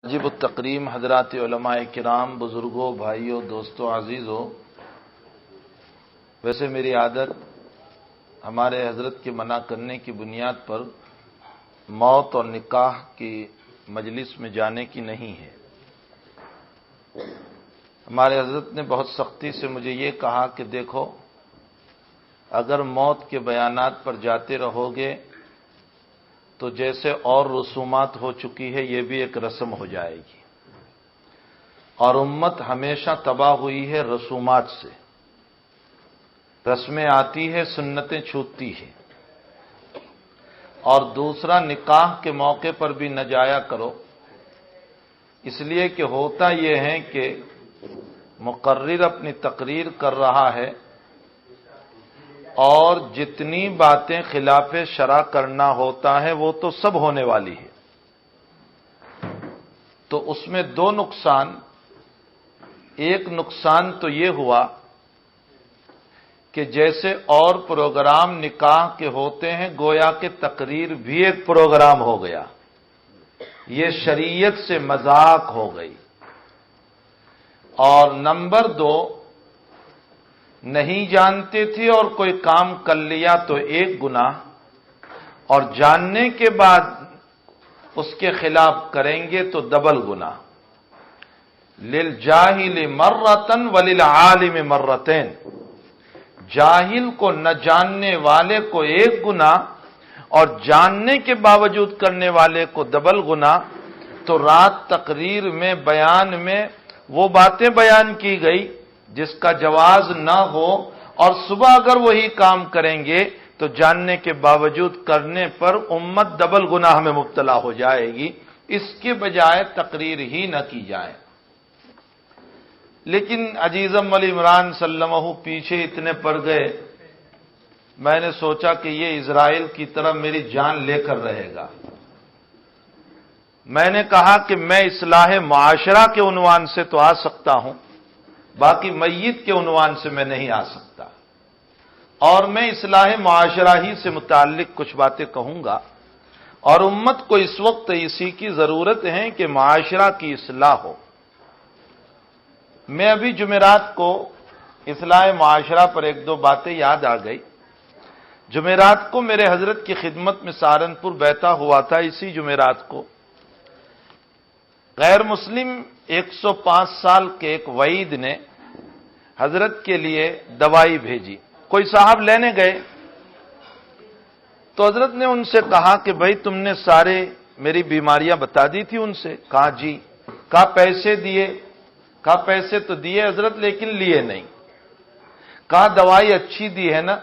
واجب التقریم حضرات علماء کرام، بزرگوں، بھائیوں، دوستوں، عزیزوں، ویسے میری عادت ہمارے حضرت کے منع کرنے کی بنیاد پر موت اور نکاح کی مجلس میں جانے کی نہیں ہے۔ ہمارے حضرت نے بہت سختی سے مجھے یہ کہا کہ دیکھو، اگر موت کے بیانات پر جاتے رہو گے تو جیسے اور رسومات ہو چکی ہے یہ بھی ایک رسم ہو جائے گی، اور امت ہمیشہ تباہ ہوئی ہے رسومات سے۔ رسمیں آتی ہے، سنتیں چھوٹتی ہیں۔ اور دوسرا، نکاح کے موقع پر بھی نہ جایا کرو، اس لیے کہ ہوتا یہ ہے کہ مقرر اپنی تقریر کر رہا ہے اور جتنی باتیں خلاف شرع کرنا ہوتا ہے وہ تو سب ہونے والی ہے۔ تو اس میں دو نقصان، ایک نقصان تو یہ ہوا کہ جیسے اور پروگرام نکاح کے ہوتے ہیں گویا کہ تقریر بھی ایک پروگرام ہو گیا، یہ شریعت سے مذاق ہو گئی۔ اور نمبر دو، نہیں جانتے تھے اور کوئی کام کر لیا تو ایک گناہ، اور جاننے کے بعد اس کے خلاف کریں گے تو ڈبل گناہ۔ للجاہل مرتن وللعالم مرتین، جاہل کو نہ جاننے والے کو ایک گناہ اور جاننے کے باوجود کرنے والے کو ڈبل گناہ۔ تو رات تقریر میں، بیان میں وہ باتیں بیان کی گئی جس کا جواز نہ ہو، اور صبح اگر وہی کام کریں گے تو جاننے کے باوجود کرنے پر امت ڈبل گناہ میں مبتلا ہو جائے گی۔ اس کے بجائے تقریر ہی نہ کی جائے۔ لیکن عزیزم علی عمران سلمہ پیچھے اتنے پڑ گئے، میں نے سوچا کہ یہ اسرائیل کی طرح میری جان لے کر رہے گا۔ میں نے کہا کہ میں اصلاح معاشرہ کے عنوان سے تو آ سکتا ہوں، باقی میت کے عنوان سے میں نہیں آ سکتا، اور میں اصلاح معاشرہ ہی سے متعلق کچھ باتیں کہوں گا۔ اور امت کو اس وقت اسی کی ضرورت ہے کہ معاشرہ کی اصلاح ہو۔ میں ابھی جمعرات کو اصلاح معاشرہ پر ایک دو باتیں یاد آ گئی۔ جمعرات کو میرے حضرت کی خدمت میں سہارنپور بیٹھا ہوا تھا، اسی جمعرات کو غیر مسلم 105 سال کے ایک وعید نے حضرت کے لیے دوائی بھیجی۔ کوئی صاحب لینے گئے تو حضرت نے ان سے کہا کہ بھائی تم نے سارے میری بیماریاں بتا دی تھی ان سے؟ کہا جی۔ کہا پیسے دیے؟ کہا پیسے تو دیے حضرت لیکن لیے نہیں۔ کہا دوائی اچھی دی ہے نا؟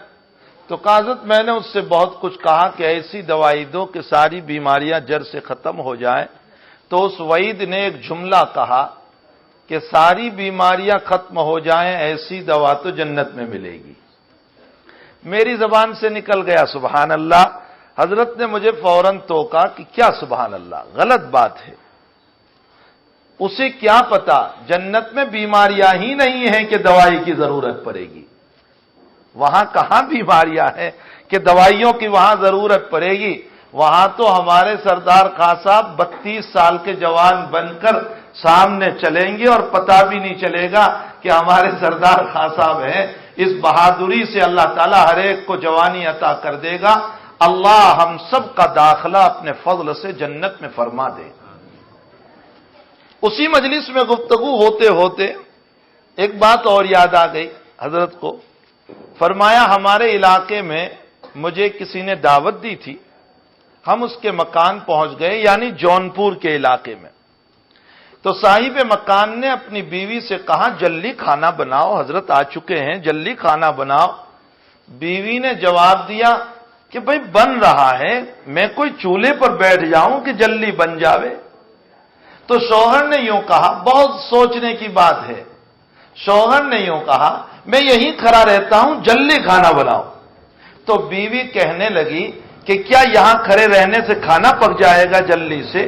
تو کہا حضرت میں نے اس سے بہت کچھ کہا کہ ایسی دوائی دو کہ ساری بیماریاں جڑ سے ختم ہو جائیں۔ تو اس وعید نے ایک جملہ کہا کہ ساری بیماریاں ختم ہو جائیں ایسی دوا تو جنت میں ملے گی۔ میری زبان سے نکل گیا سبحان اللہ۔ حضرت نے مجھے فوراً ٹوکا کہ کیا سبحان اللہ، غلط بات ہے۔ اسے کیا پتا جنت میں بیماریاں ہی نہیں ہیں کہ دوائی کی ضرورت پڑے گی۔ وہاں کہاں بیماریاں ہیں کہ دوائیوں کی وہاں ضرورت پڑے گی؟ وہاں تو ہمارے سردار خان صاحب 32 سال کے جوان بن کر سامنے چلیں گے اور پتہ بھی نہیں چلے گا کہ ہمارے سردار خان صاحب ہیں۔ اس بہادری سے اللہ تعالیٰ ہر ایک کو جوانی عطا کر دے گا۔ اللہ ہم سب کا داخلہ اپنے فضل سے جنت میں فرما دے۔ اسی مجلس میں گفتگو ہوتے ہوتے ایک بات اور یاد آ گئی حضرت کو۔ فرمایا ہمارے علاقے میں مجھے کسی نے دعوت دی تھی، ہم اس کے مکان پہنچ گئے، یعنی جونپور کے علاقے میں۔ تو صاحب مکان نے اپنی بیوی سے کہا جلدی کھانا بناؤ، حضرت آ چکے ہیں، جلدی کھانا بناؤ۔ بیوی نے جواب دیا کہ بھئی بن رہا ہے، میں کوئی چولہے پر بیٹھ جاؤں کہ جلدی بن جاوے؟ تو شوہر نے یوں کہا، بہت سوچنے کی بات ہے، شوہر نے یوں کہا میں یہیں کھڑا رہتا ہوں، جلدی کھانا بناؤ۔ تو بیوی کہنے لگی کہ کیا یہاں کھڑے رہنے سے کھانا پک جائے گا جلدی سے؟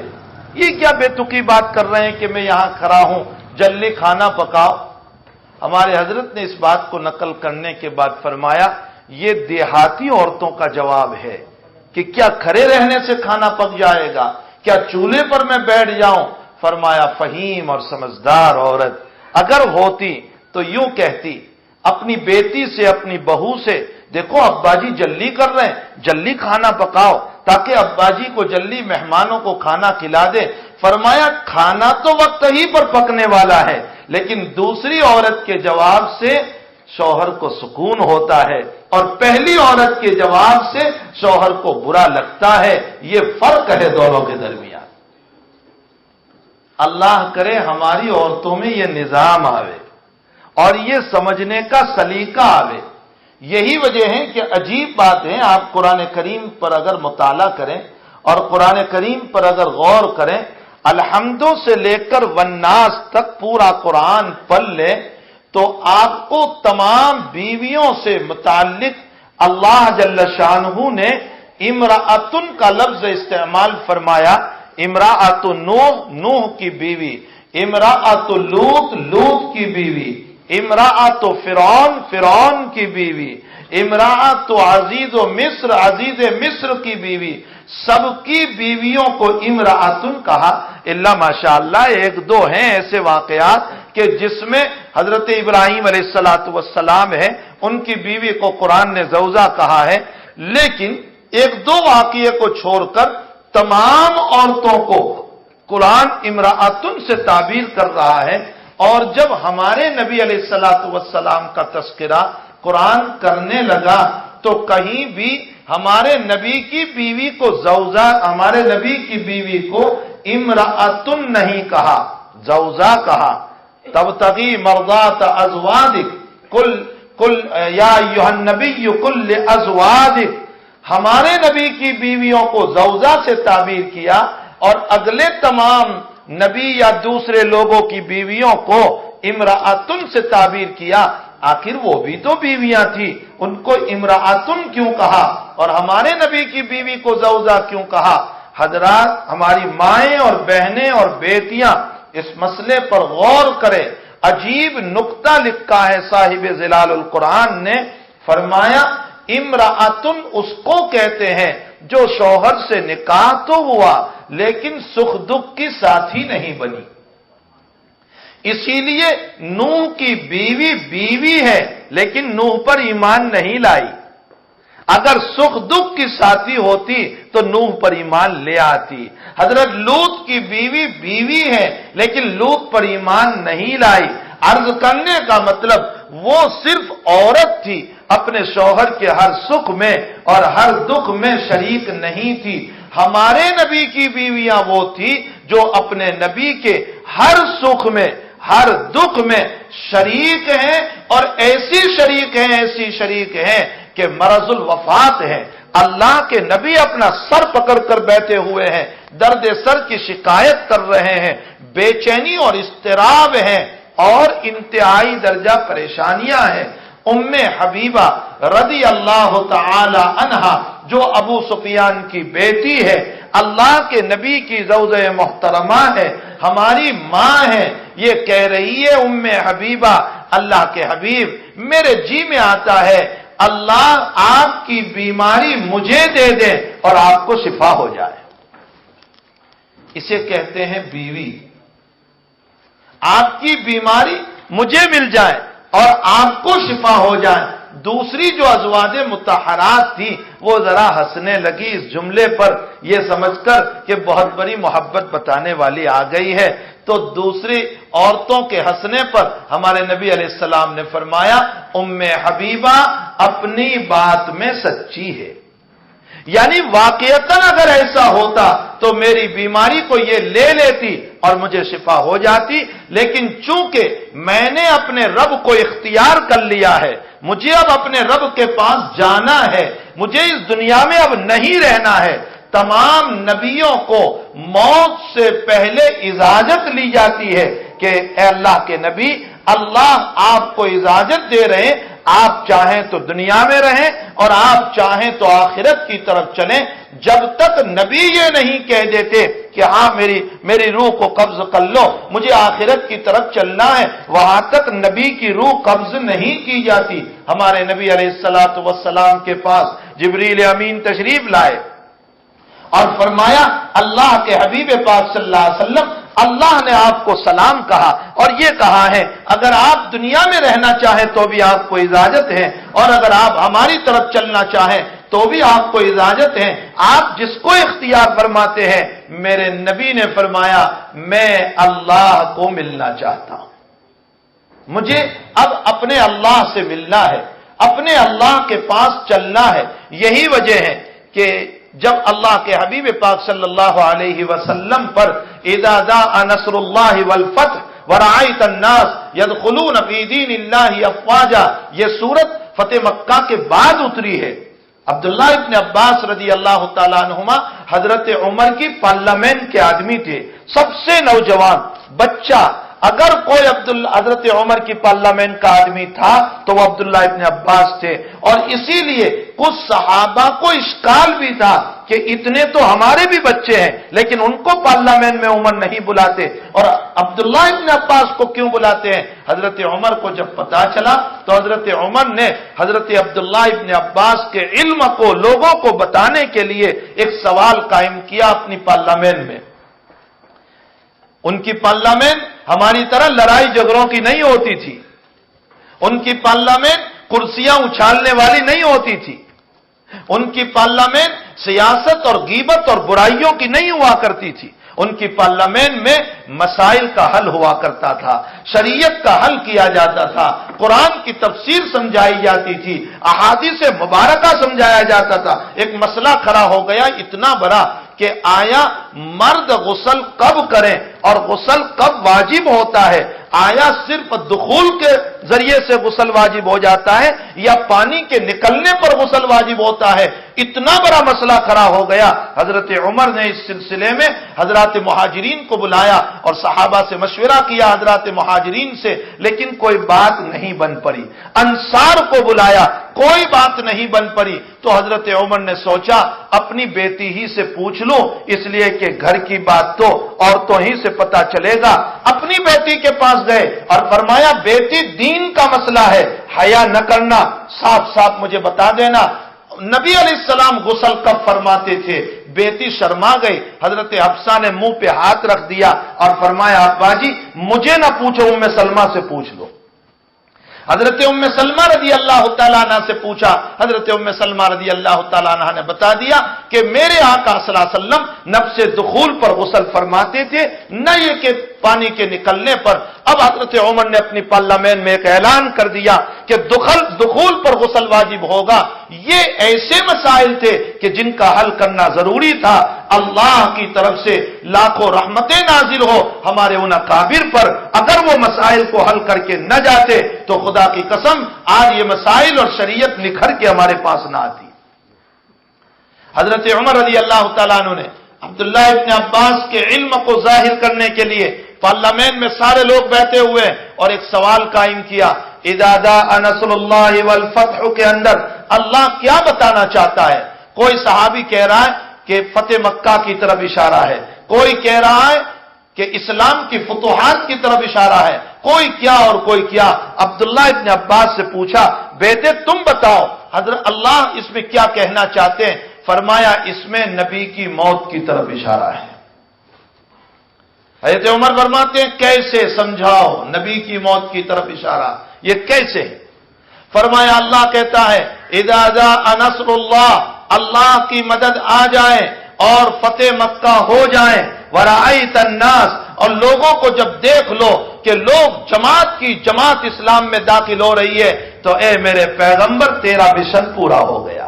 یہ کیا بے تکی بات کر رہے ہیں کہ میں یہاں کھڑا ہوں، جلدی کھانا پکاؤ۔ ہمارے حضرت نے اس بات کو نقل کرنے کے بعد فرمایا یہ دیہاتی عورتوں کا جواب ہے کہ کیا کھڑے رہنے سے کھانا پک جائے گا؟ کیا چولہے پر میں بیٹھ جاؤں فرمایا فہیم اور سمجھدار عورت اگر ہوتی تو یوں کہتی اپنی بیٹی سے, اپنی بہو سے, دیکھو ابا جی جلدی کر رہے ہیں, جلدی کھانا پکاؤ تاکہ ابا جی کو جلدی مہمانوں کو کھانا کھلا دے. فرمایا کھانا تو وقت ہی پر پکنے والا ہے, لیکن دوسری عورت کے جواب سے شوہر کو سکون ہوتا ہے اور پہلی عورت کے جواب سے شوہر کو برا لگتا ہے. یہ فرق ہے دونوں کے درمیان. اللہ کرے ہماری عورتوں میں یہ نظام آوے اور یہ سمجھنے کا سلیقہ آوے. یہی وجہ ہے کہ عجیب بات ہے, آپ قرآن کریم پر اگر مطالعہ کریں اور قرآن کریم پر اگر غور کریں, الحمدوں سے لے کر والناس تک پورا قرآن پڑھ لیں تو آپ کو تمام بیویوں سے متعلق اللہ جل شانہ نے امرأتن کا لفظ استعمال فرمایا. امرأت نوح, نوح کی بیوی, امرأت لوط, لوط کی بیوی, امرأت فرعون, فرعون کی بیوی, امرأت عزیز و مصر, عزیز مصر کی بیوی. سب کی بیویوں کو امرأتن کہا, الا ماشاءاللہ ایک دو ہیں ایسے واقعات کہ جس میں حضرت ابراہیم علیہ السلام ہے, ان کی بیوی کو قرآن نے زوجہ کہا ہے. لیکن ایک دو واقعے کو چھوڑ کر تمام عورتوں کو قرآن امرأتن سے تعبیر کر رہا ہے. اور جب ہمارے نبی علیہ السلام کا تذکرہ قرآن کرنے لگا تو کہیں بھی ہمارے نبی کی بیوی کو زوجہ, ہمارے نبی کی بیوی کو امرأتن نہیں کہا, زوجہ کہا. تبتغی مرضات ازواجک کل یا ایھا النبی کل لازواجک. ہمارے نبی کی بیویوں کو زوجہ سے تعبیر کیا اور اگلے تمام نبی یا دوسرے لوگوں کی بیویوں کو امرأتن سے تعبیر کیا. آخر وہ بھی تو بیویاں تھی, ان کو امرأتن کیوں کہا اور ہمارے نبی کی بیوی کو زوجہ کیوں کہا؟ حضرات, ہماری مائیں اور بہنیں اور بیٹیاں اس مسئلے پر غور کریں. عجیب نکتہ لکھا ہے صاحب ظلال القرآن نے, فرمایا امرأتن اس کو کہتے ہیں جو شوہر سے نکاح تو ہوا لیکن سکھ دکھ کی ساتھی نہیں بنی. اسی لیے نوح کی بیوی بیوی ہے لیکن نوح پر ایمان نہیں لائی. اگر سکھ دکھ کی ساتھی ہوتی تو نوح پر ایمان لے آتی. حضرت لوط کی بیوی بیوی ہے لیکن لوط پر ایمان نہیں لائی. عرض کرنے کا مطلب وہ صرف عورت تھی, اپنے شوہر کے ہر سکھ میں اور ہر دکھ میں شریک نہیں تھی. ہمارے نبی کی بیویاں وہ تھی جو اپنے نبی کے ہر سکھ میں ہر دکھ میں شریک ہیں اور ایسی شریک ہیں کہ مرض الوفات ہے. اللہ کے نبی اپنا سر پکڑ کر بیٹھے ہوئے ہیں, درد سر کی شکایت کر رہے ہیں, بے چینی اور اضطراب ہیں اور انتہائی درجہ پریشانیاں ہیں. ام حبیبہ رضی اللہ تعالی عنہا جو ابو سفیان کی بیٹی ہے, اللہ کے نبی کی زوجہ محترمہ ہے, ہماری ماں ہے, یہ کہہ رہی ہے ام حبیبہ اللہ کے حبیب میرے جی میں آتا ہے اللہ آپ کی بیماری مجھے دے دے اور آپ کو شفا ہو جائے. اسے کہتے ہیں بیوی. آپ کی بیماری مجھے مل جائے اور آپ کو شفا ہو جائے. دوسری جو ازواج مطہرات تھی وہ ذرا ہنسنے لگی اس جملے پر, یہ سمجھ کر کہ بہت بڑی محبت بتانے والی آ گئی ہے. تو دوسری عورتوں کے ہنسنے پر ہمارے نبی علیہ السلام نے فرمایا ام حبیبہ اپنی بات میں سچی ہے. یعنی واقعتاً اگر ایسا ہوتا تو میری بیماری کو یہ لے لیتی اور مجھے شفا ہو جاتی, لیکن چونکہ میں نے اپنے رب کو اختیار کر لیا ہے, مجھے اب اپنے رب کے پاس جانا ہے, مجھے اس دنیا میں اب نہیں رہنا ہے. تمام نبیوں کو موت سے پہلے اجازت لی جاتی ہے کہ اے اللہ کے نبی, اللہ آپ کو اجازت دے رہے ہیں, آپ چاہیں تو دنیا میں رہیں اور آپ چاہیں تو آخرت کی طرف چلیں. جب تک نبی یہ نہیں کہہ دیتے کہ ہاں میری روح کو قبض کر لو, مجھے آخرت کی طرف چلنا ہے, وہاں تک نبی کی روح قبض نہیں کی جاتی. ہمارے نبی علیہ السلام کے پاس جبریل امین تشریف لائے اور فرمایا اللہ کے حبیب پاک صلی اللہ علیہ وسلم اللہ نے آپ کو سلام کہا اور یہ کہا ہے اگر آپ دنیا میں رہنا چاہیں تو بھی آپ کو اجازت ہے، اور اگر آپ ہماری طرف چلنا چاہیں تو بھی آپ کو اجازت ہے، آپ جس کو اختیار فرماتے ہیں۔ میرے نبی نے فرمایا میں اللہ کو ملنا چاہتا ہوں، مجھے اب اپنے اللہ سے ملنا ہے، اپنے اللہ کے پاس چلنا ہے۔ یہی وجہ ہے کہ جب اللہ کے حبیب پاک صلی اللہ علیہ وسلم پر اذا جاء نصر اللہ والفتح ورأیت الناس يدخلون فی دین اللہ افواجا، یہ سورت فتح مکہ کے بعد اتری ہے۔ عبداللہ ابن عباس رضی اللہ تعالیٰ عنہما حضرت عمر کی پارلیمنٹ کے آدمی تھے، سب سے نوجوان بچہ۔ اگر کوئی حضرت عمر کی پارلیمنٹ کا آدمی تھا تو وہ عبداللہ ابن عباس تھے، اور اسی لیے کچھ صحابہ کو اشکال بھی تھا کہ اتنے تو ہمارے بھی بچے ہیں لیکن ان کو پارلیمنٹ میں عمر نہیں بلاتے، اور عبداللہ ابن عباس کو کیوں بلاتے ہیں؟ حضرت عمر کو جب پتا چلا تو حضرت عمر نے حضرت عبداللہ ابن عباس کے علم کو لوگوں کو بتانے کے لیے ایک سوال قائم کیا اپنی پارلیمنٹ میں۔ ان کی پارلیمنٹ ہماری طرح لڑائی جھگڑوں کی نہیں ہوتی تھی، ان کی پارلیمنٹ کرسیاں اچھالنے والی نہیں ہوتی تھی، ان کی پارلیمنٹ سیاست اور غیبت اور برائیوں کی نہیں ہوا کرتی تھی، ان کی پارلیمنٹ میں مسائل کا حل ہوا کرتا تھا، شریعت کا حل کیا جاتا تھا، قرآن کی تفسیر سمجھائی جاتی تھی، احادیث مبارکہ سمجھایا جاتا تھا۔ ایک مسئلہ کھڑا ہو گیا اتنا بڑا کہ آیا مرد غسل کب کریں اور غسل کب واجب ہوتا ہے؟ آیا صرف دخول کے ذریعے سے غسل واجب ہو جاتا ہے یا پانی کے نکلنے پر غسل واجب ہوتا ہے؟ اتنا بڑا مسئلہ کھڑا ہو گیا۔ حضرت عمر نے اس سلسلے میں حضرات مہاجرین کو بلایا اور صحابہ سے مشورہ کیا حضرات مہاجرین سے، لیکن کوئی بات نہیں بن پڑی۔ انصار کو بلایا، کوئی بات نہیں بن پڑی۔ تو حضرت عمر نے سوچا اپنی بیٹی ہی سے پوچھ لوں، اس لیے کہ گھر کی بات تو عورتوں ہی سے پتا چلے گا۔ اپنی بیٹی کے پاس گئے اور فرمایا بیٹی دین کا مسئلہ ہے، حیا نہ کرنا، صاف صاف مجھے بتا دینا نبی علیہ السلام غسل کب فرماتے تھے؟ بیٹی شرما گئی، حضرت حفصہ نے منہ پہ ہاتھ رکھ دیا اور فرمایا ابا جی مجھے نہ پوچھو، ام سلمہ سے پوچھ لو۔ حضرت ام سلمہ رضی اللہ تعالیٰ عنہ سے پوچھا، حضرت ام سلمہ رضی اللہ تعالیٰ عنہ نے بتا دیا کہ میرے آقا صلی اللہ علیہ وسلم نفس دخول پر غسل فرماتے تھے، نہ یہ کہ پانی کے نکلنے پر۔ اب حضرت عمر نے اپنی پارلیمنٹ میں ایک اعلان کر دیا کہ دخول پر غسل واجب ہوگا۔ یہ ایسے مسائل تھے کہ جن کا حل کرنا ضروری تھا۔ اللہ کی طرف سے لاکھوں رحمتیں نازل ہو ہمارے ان اکابر پر، اگر وہ مسائل کو حل کر کے نہ جاتے تو خدا کی قسم آج یہ مسائل اور شریعت نکھر کے ہمارے پاس نہ آتی۔ حضرت عمر رضی اللہ تعالیٰ عنہ نے عبداللہ ابن عباس کے علم کو ظاہر کرنے کے لیے پارلیمنٹ میں سارے لوگ بیٹھے ہوئے اور ایک سوال قائم کیا، اذا جاء نصر اللہ والفتح کے اندر اللہ کیا بتانا چاہتا ہے؟ کوئی صحابی کہہ رہا ہے کہ فتح مکہ کی طرف اشارہ ہے، کوئی کہہ رہا ہے کہ اسلام کی فتوحات کی طرف اشارہ ہے، کوئی کیا اور کوئی کیا۔ عبداللہ ابن عباس سے پوچھا بیٹے تم بتاؤ حضرت اللہ اس میں کیا کہنا چاہتے ہیں؟ فرمایا اس میں نبی کی موت کی طرف اشارہ ہے۔ حضرت عمر فرماتے ہیں کیسے؟ سمجھاؤ، نبی کی موت کی طرف اشارہ یہ کیسے ہے؟ فرمایا اللہ کہتا ہے اذا جاء نصر اللہ، اللہ کی مدد آ جائے اور فتح مکہ ہو جائیں، ورأیت الناس، اور لوگوں کو جب دیکھ لو کہ لوگ جماعت کی جماعت اسلام میں داخل ہو رہی ہے تو اے میرے پیغمبر تیرا مشن پورا ہو گیا۔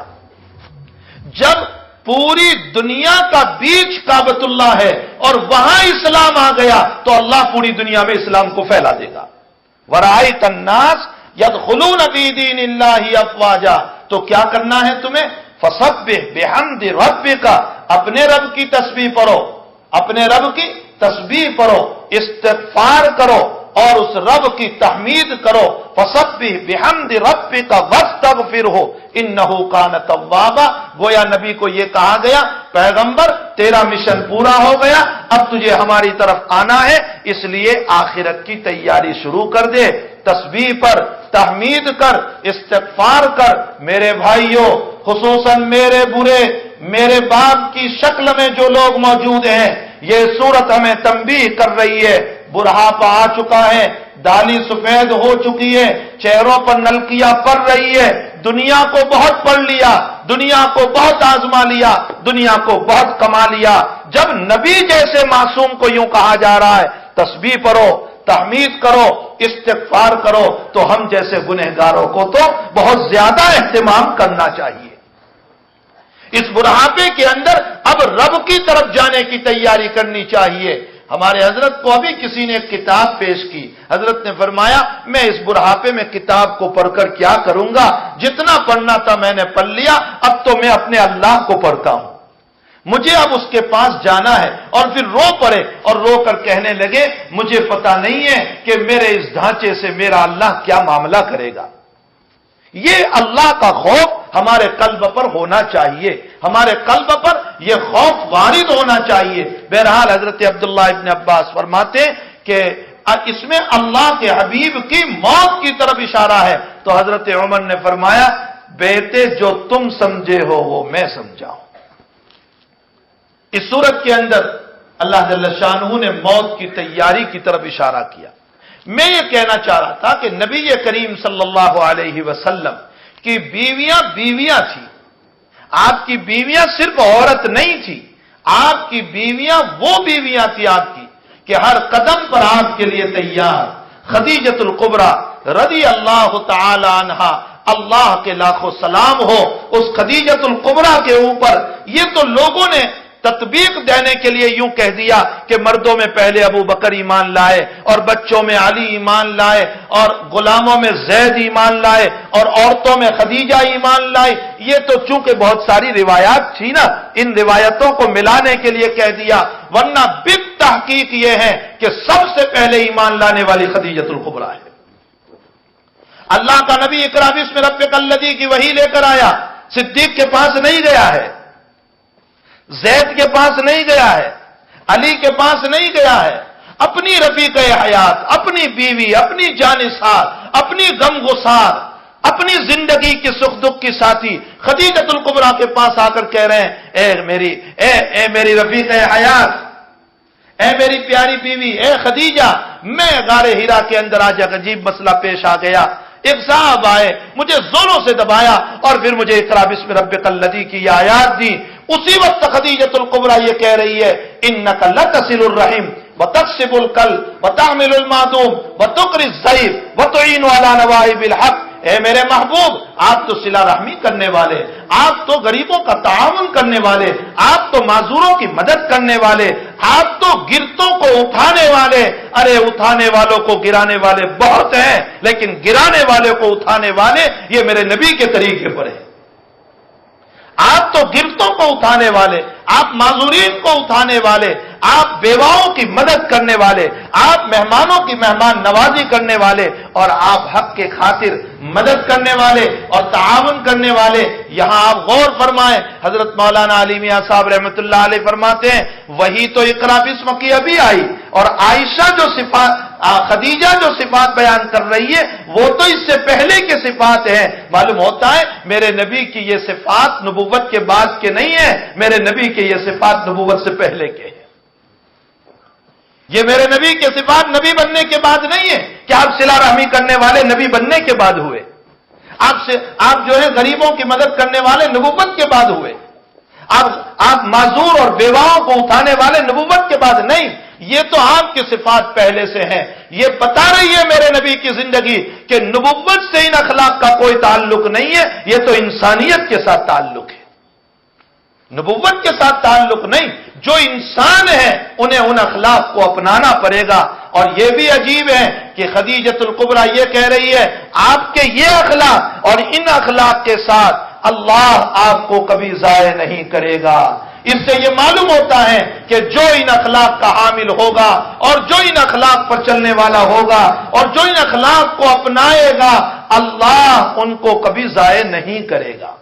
جب پوری دنیا کا بیچ کعبۃ اللہ ہے اور وہاں اسلام آ گیا تو اللہ پوری دنیا میں اسلام کو پھیلا دے گا۔ ورأیت الناس یدخلون فی دین اللہ افواجا، تو کیا کرنا ہے تمہیں؟ فسبح بحمد ربک، اپنے رب کی تسبیح پڑھو، اپنے رب کی تسبیح پڑھو، استغفار کرو اور اس رب کی تحمید کرو، فسبح بحمد ربک واستغفرہ انہ کان توابا۔ گویا نبی کو یہ کہا گیا پیغمبر تیرا مشن پورا ہو گیا، اب تجھے ہماری طرف آنا ہے، اس لیے آخرت کی تیاری شروع کر دے، تسبیح پر، تحمید کر، استغفار کر۔ میرے بھائیوں، خصوصاً میرے باپ کی شکل میں جو لوگ موجود ہیں، یہ صورت ہمیں تنبیہ کر رہی ہے۔ بڑھاپا آ چکا ہے، داڑھی سفید ہو چکی ہے، چہروں پر نلکیاں پڑ رہی ہے، دنیا کو بہت پڑھ لیا، دنیا کو بہت آزما لیا، دنیا کو بہت کما لیا۔ جب نبی جیسے معصوم کو یوں کہا جا رہا ہے تسبیح پڑھو، تحمید کرو، استغفار کرو، تو ہم جیسے گنہگاروں کو تو بہت زیادہ اہتمام کرنا چاہیے۔ اس بڑھاپے کے اندر اب رب کی طرف جانے کی تیاری کرنی چاہیے۔ ہمارے حضرت کو ابھی کسی نے ایک کتاب پیش کی، حضرت نے فرمایا میں اس بڑھاپے میں کتاب کو پڑھ کر کیا کروں گا، جتنا پڑھنا تھا میں نے پڑھ لیا، اب تو میں اپنے اللہ کو پڑھتا ہوں، مجھے اب اس کے پاس جانا ہے۔ اور پھر رو پڑے اور رو کر کہنے لگے مجھے پتا نہیں ہے کہ میرے اس ڈھانچے سے میرا اللہ کیا معاملہ کرے گا۔ یہ اللہ کا خوف ہمارے قلب پر ہونا چاہیے، ہمارے قلب پر یہ خوف وارد ہونا چاہیے۔ بہرحال حضرت عبداللہ ابن عباس فرماتے کہ اس میں اللہ کے حبیب کی موت کی طرف اشارہ ہے، تو حضرت عمر نے فرمایا بیٹے جو تم سمجھے ہو وہ میں سمجھا ہوں۔ اس صورت کے اندر اللہ جل شانہ نے موت کی تیاری کی طرف اشارہ کیا۔ میں یہ کہنا چاہ رہا تھا کہ نبی کریم صلی اللہ علیہ وسلم کی بیویاں تھی۔ آپ کی بیویاں صرف عورت نہیں تھی، آپ کی بیویاں وہ بیویاں تھی آپ کی کہ ہر قدم پر آپ کے لیے تیار۔ خدیجۃ الکبریٰ رضی اللہ تعالی عنہا، اللہ کے لاکھوں سلام ہو اس خدیجۃ الکبریٰ کے اوپر۔ یہ تو لوگوں نے تطبیق دینے کے لیے یوں کہہ دیا کہ مردوں میں پہلے ابو بکر ایمان لائے، اور بچوں میں علی ایمان لائے، اور غلاموں میں زید ایمان لائے، اور عورتوں میں خدیجہ ایمان لائے۔ یہ تو چونکہ بہت ساری روایات تھی نا، ان روایتوں کو ملانے کے لیے کہہ دیا، ورنہ بالتحقیق یہ ہے کہ سب سے پہلے ایمان لانے والی خدیجۃ الکبریٰ ہے۔ اللہ کا نبی اقرا بسم ربک الذی کی وحی لے کر آیا، صدیق کے پاس نہیں گیا ہے، زید کے پاس نہیں گیا ہے، علی کے پاس نہیں گیا ہے، اپنی رفیق حیات، اپنی بیوی، اپنی جانثار، اپنی غم گسار، اپنی زندگی کی سکھ دکھ کی ساتھی خدیجۃ الکبریٰ کے پاس آ کر کہہ رہے ہیں اے میری رفیق حیات، اے میری پیاری بیوی، اے خدیجہ، میں غار ہیرا کے اندر آج ایک عجیب مسئلہ پیش آ گیا۔ ایک صاحب آئے، مجھے زوروں سے دبایا اور پھر مجھے اقرا بسم ربک الذی کی یہ آیات دی۔ اسی وقت خدیجۃ الکبریٰ یہ کہہ رہی ہے انک لتصل الرحم وتکسب الکلب وتحمل المعدوم وتقری الضیف وتعین علی نوائب الحق۔ اے میرے محبوب، آپ تو صلہ رحمی کرنے والے، آپ تو غریبوں کا تعاون کرنے والے، آپ تو معذوروں کی مدد کرنے والے، آپ تو گرتوں کو اٹھانے والے۔ ارے اٹھانے والوں کو گرانے والے بہت ہیں، لیکن گرانے والے کو اٹھانے والے یہ میرے نبی کے طریقے پر ہے۔ آپ تو گرفتوں کو اٹھانے والے، آپ معذورین کو اٹھانے والے، آپ بیواؤں کی مدد کرنے والے، آپ مہمانوں کی مہمان نوازی کرنے والے، اور آپ حق کے خاطر مدد کرنے والے اور تعاون کرنے والے۔ یہاں آپ غور فرمائیں، حضرت مولانا علی میاں صاحب رحمۃ اللہ علیہ فرماتے ہیں وہی تو اقرا بسم کی ابھی آئی، اور عائشہ جو صفات، خدیجہ جو صفات بیان کر رہی ہے وہ تو اس سے پہلے کے صفات ہیں۔ معلوم ہوتا ہے میرے نبی کی یہ صفات نبوت کے بعد کے نہیں ہیں، میرے نبی کے یہ صفات نبوت سے پہلے کے ہیں۔ یہ میرے نبی کے صفات نبی بننے کے بعد نہیں ہے کہ آپ صلہ رحمی کرنے والے نبی بننے کے بعد ہوئے، آپ جو ہے غریبوں کی مدد کرنے والے نبوت کے بعد ہوئے، آپ معذور اور بیواؤں کو اٹھانے والے نبوت کے بعد نہیں۔ یہ تو آپ کی صفات پہلے سے ہیں۔ یہ بتا رہی ہے میرے نبی کی زندگی کہ نبوت سے ان اخلاق کا کوئی تعلق نہیں ہے، یہ تو انسانیت کے ساتھ تعلق ہے، نبوت کے ساتھ تعلق نہیں۔ جو انسان ہیں انہیں ان اخلاق کو اپنانا پڑے گا۔ اور یہ بھی عجیب ہے کہ خدیجۃ الکبریٰ یہ کہہ رہی ہے آپ کے یہ اخلاق اور ان اخلاق کے ساتھ اللہ آپ کو کبھی ضائع نہیں کرے گا۔ اس سے یہ معلوم ہوتا ہے کہ جو ان اخلاق کا حامل ہوگا اور جو ان اخلاق پر چلنے والا ہوگا اور جو ان اخلاق کو اپنائے گا، اللہ ان کو کبھی ضائع نہیں کرے گا،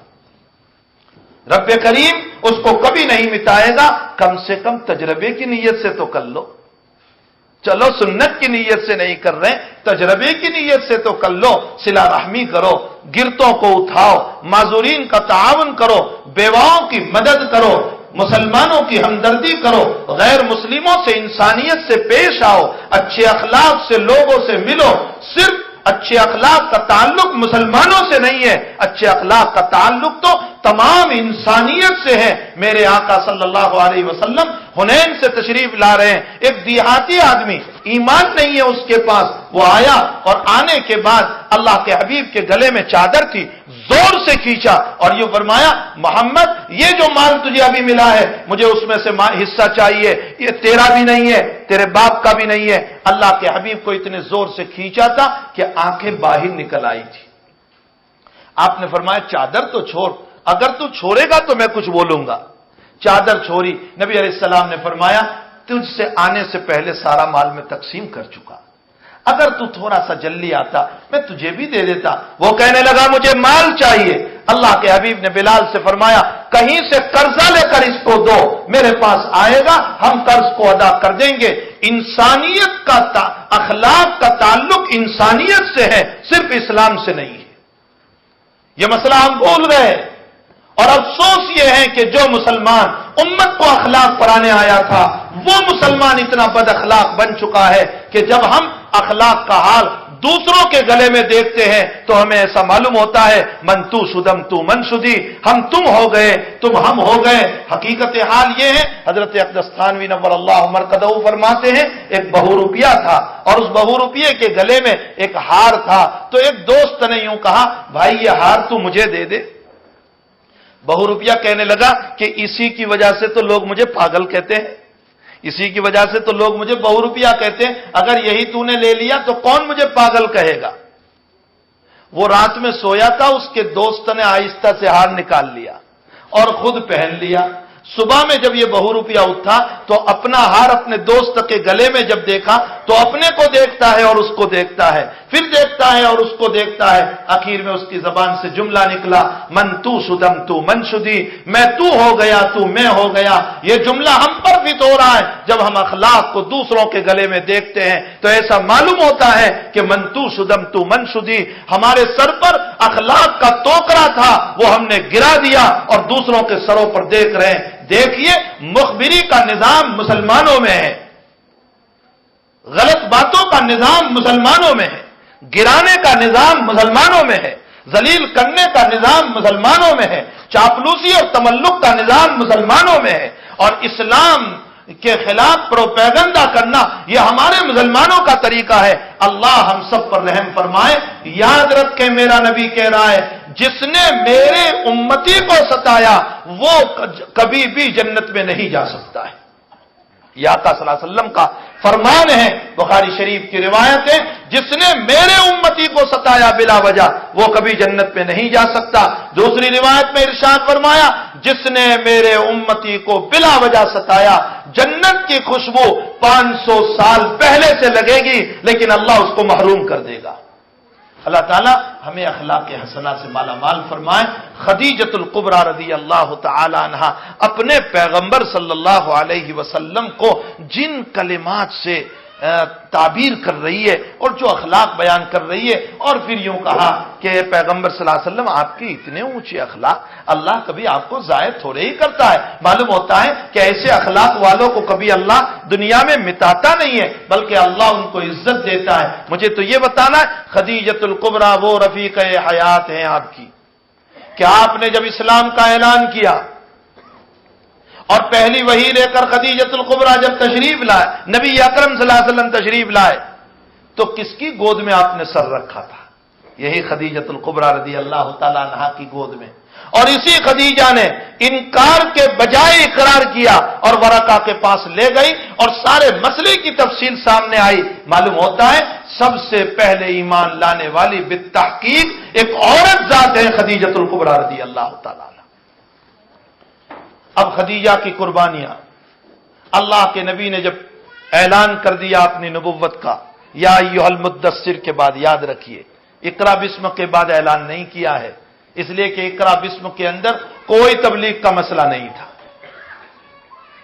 رب کریم اس کو کبھی نہیں مٹائے گا۔ کم سے کم تجربے کی نیت سے تو کر لو، چلو سنت کی نیت سے نہیں کر رہے، تجربے کی نیت سے تو کر لو، صلہ رحمی کرو، گرتوں کو اٹھاؤ، معذورین کا تعاون کرو، بیواؤں کی مدد کرو، مسلمانوں کی ہمدردی کرو، غیر مسلموں سے انسانیت سے پیش آؤ، اچھے اخلاق سے لوگوں سے ملو۔ صرف اچھے اخلاق کا تعلق مسلمانوں سے نہیں ہے، اچھے اخلاق کا تعلق تو تمام انسانیت سے ہے۔ میرے آقا صلی اللہ علیہ وسلم حنین سے تشریف لا رہے ہیں، ایک دیہاتی آدمی، ایمان نہیں ہے اس کے پاس، وہ آیا اور آنے کے بعد اللہ کے حبیب کے گلے میں چادر تھی، زور سے کھینچا اور یہ فرمایا، محمد یہ جو مال تجھے ابھی ملا ہے مجھے اس میں سے حصہ چاہیے، یہ تیرا بھی نہیں ہے، تیرے باپ کا بھی نہیں ہے۔ اللہ کے حبیب کو اتنے زور سے کھینچا تھا کہ آنکھیں باہر نکل آئی تھی۔ آپ نے فرمایا چادر تو چھوڑ، اگر تو چھوڑے گا تو میں کچھ بولوں گا۔ چادر چھوڑی، نبی علیہ السلام نے فرمایا تجھ سے آنے سے پہلے سارا مال میں تقسیم کر چکا، اگر تو تھوڑا سا جلدی آتا میں تجھے بھی دے دیتا۔ وہ کہنے لگا مجھے مال چاہیے۔ اللہ کے حبیب نے بلال سے فرمایا کہیں سے قرضہ لے کر اس کو دو، میرے پاس آئے گا ہم قرض کو ادا کر دیں گے۔ انسانیت کا اخلاق کا تعلق انسانیت سے ہے، صرف اسلام سے نہیں ہے۔ یہ مسئلہ ہم بھول گئے، اور افسوس یہ ہے کہ جو مسلمان امت کو اخلاق پڑھانے آیا تھا وہ مسلمان اتنا بد اخلاق بن چکا ہے کہ جب ہم اخلاق کا حال دوسروں کے گلے میں دیکھتے ہیں تو ہمیں ایسا معلوم ہوتا ہے من تو شدم تو من شدی، ہم تم ہو گئے تم ہم ہو گئے۔ حقیقت حال یہ ہے، حضرت اقدس تھانوی نور اللہ مرقدہ فرماتے ہیں ایک بہو روپیہ تھا اور اس بہو روپیے کے گلے میں ایک ہار تھا، تو ایک دوست نے یوں کہا بھائی یہ ہار تو مجھے دے دے۔ بہو روپیہ کہنے لگا کہ اسی کی وجہ سے تو لوگ مجھے پاگل کہتے ہیں، اسی کی وجہ سے تو لوگ مجھے بہو روپیہ کہتے ہیں، اگر یہی تو نے لے لیا تو کون مجھے پاگل کہے گا۔ وہ رات میں سویا تھا، اس کے دوست نے آہستہ سے ہار نکال لیا اور خود پہن لیا۔ صبح میں جب یہ بہو روپیہ اٹھا تو اپنا ہار اپنے دوست کے گلے میں جب دیکھا تو اپنے کو دیکھتا ہے اور اس کو دیکھتا ہے، پھر دیکھتا ہے اور اس کو دیکھتا ہے، آخر میں اس کی زبان سے جملہ نکلا من تو شدم تو من شدی، میں تو ہو گیا تو میں ہو گیا۔ یہ جملہ ہم پر فٹ ہو رہا ہے، جب ہم اخلاق کو دوسروں کے گلے میں دیکھتے ہیں تو ایسا معلوم ہوتا ہے کہ من تو شدم تو من شدی، ہمارے سر پر اخلاق کا ٹوکرا تھا وہ ہم نے گرا دیا اور دوسروں کے سروں پر دیکھ رہے ہیں۔ دیکھیے مخبری کا نظام مسلمانوں میں ہے، غلط باتوں کا نظام مسلمانوں میں ہے، گرانے کا نظام مسلمانوں میں ہے، ذلیل کرنے کا نظام مسلمانوں میں ہے، چاپلوسی اور تملق کا نظام مسلمانوں میں ہے، اور اسلام کے خلاف پروپیگنڈا کرنا یہ ہمارے مسلمانوں کا طریقہ ہے۔ اللہ ہم سب پر رحم فرمائے۔ یاد رکھیں میرا نبی کہہ رہا ہے جس نے میرے امتی کو ستایا وہ کبھی بھی جنت میں نہیں جا سکتا ہے۔ یہ آقا صلی اللہ علیہ وسلم کا فرمان ہے، بخاری شریف کی روایت ہے جس نے میرے امتی کو ستایا بلا وجہ وہ کبھی جنت میں نہیں جا سکتا۔ دوسری روایت میں ارشاد فرمایا جس نے میرے امتی کو بلا وجہ ستایا جنت کی خوشبو 500 سال پہلے سے لگے گی لیکن اللہ اس کو محروم کر دے گا۔ اللہ تعالیٰ ہمیں اخلاق حسنہ سے مالا مال فرمائے۔ خدیجۃ الکبریٰ رضی اللہ تعالی عنہا اپنے پیغمبر صلی اللہ علیہ وسلم کو جن کلمات سے تعبیر کر رہی ہے اور جو اخلاق بیان کر رہی ہے، اور پھر یوں کہا کہ پیغمبر صلی اللہ علیہ وسلم آپ کے اتنے اونچے اخلاق، اللہ کبھی آپ کو ضائع تھوڑے ہی کرتا ہے۔ معلوم ہوتا ہے کہ ایسے اخلاق والوں کو کبھی اللہ دنیا میں مٹاتا نہیں ہے بلکہ اللہ ان کو عزت دیتا ہے۔ مجھے تو یہ بتانا ہے خدیجۃ الکبریٰ وہ رفیق حیات ہیں آپ کی کہ آپ نے جب اسلام کا اعلان کیا اور پہلی وحی لے کر خدیجۃ الکبریٰ جب تشریف لائے، نبی اکرم صلی اللہ علیہ وسلم تشریف لائے تو کس کی گود میں آپ نے سر رکھا تھا؟ یہی خدیجۃ الکبریٰ رضی اللہ تعالی عنہا کی گود میں، اور اسی خدیجہ نے انکار کے بجائے اقرار کیا اور ورقہ کے پاس لے گئی اور سارے مسئلے کی تفصیل سامنے آئی۔ معلوم ہوتا ہے سب سے پہلے ایمان لانے والی بالتحقیق ایک عورت ذات ہے خدیجۃ الکبریٰ رضی اللہ تعالی عنہ۔ اب خدیجہ کی قربانیاں، اللہ کے نبی نے جب اعلان کر دیا اپنی نبوت کا، یا ایھا المدثر کے بعد یاد رکھیے اقرا بسم کے بعد اعلان نہیں کیا ہے، اس لیے کہ اقرا بسم کے اندر کوئی تبلیغ کا مسئلہ نہیں تھا۔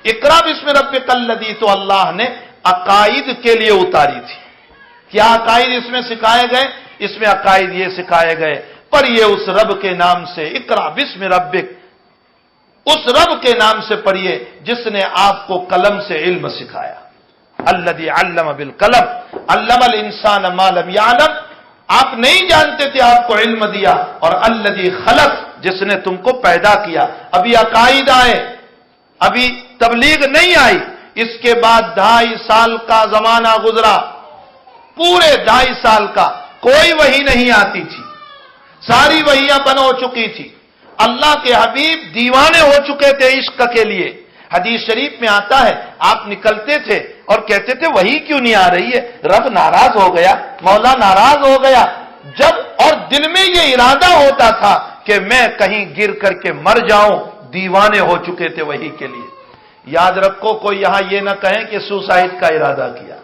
اقرا بسم ربک الذی تو اللہ نے عقائد کے لیے اتاری تھی۔ کیا عقائد اس میں سکھائے گئے؟ اس میں عقائد یہ سکھائے گئے، پڑھیے اس رب کے نام سے، اقرا بسم ربک، اس رب کے نام سے پڑھیے جس نے آپ کو قلم سے علم سکھایا۔ الذی علم بالقلم علم الانسان ما لم یعلم، آپ نہیں جانتے تھے، آپ کو علم دیا۔ اور الذی خلق، جس نے تم کو پیدا کیا۔ ابھی عقائد آئے، ابھی تبلیغ نہیں آئی۔ اس کے بعد 2.5 سال کا زمانہ گزرا، پورے 2.5 سال کا کوئی وحی نہیں آتی تھی، ساری وحیاں بند ہو چکی تھی۔ اللہ کے حبیب دیوانے ہو چکے تھے عشق کے لیے۔ حدیث شریف میں آتا ہے آپ نکلتے تھے اور کہتے تھے وحی کیوں نہیں آ رہی ہے؟ رب ناراض ہو گیا، مولا ناراض ہو گیا۔ جب اور دل میں یہ ارادہ ہوتا تھا کہ میں کہیں گر کر کے مر جاؤں، دیوانے ہو چکے تھے وحی کے لیے۔ یاد رکھو، کوئی یہاں یہ نہ کہیں کہ سوسائڈ کا ارادہ کیا،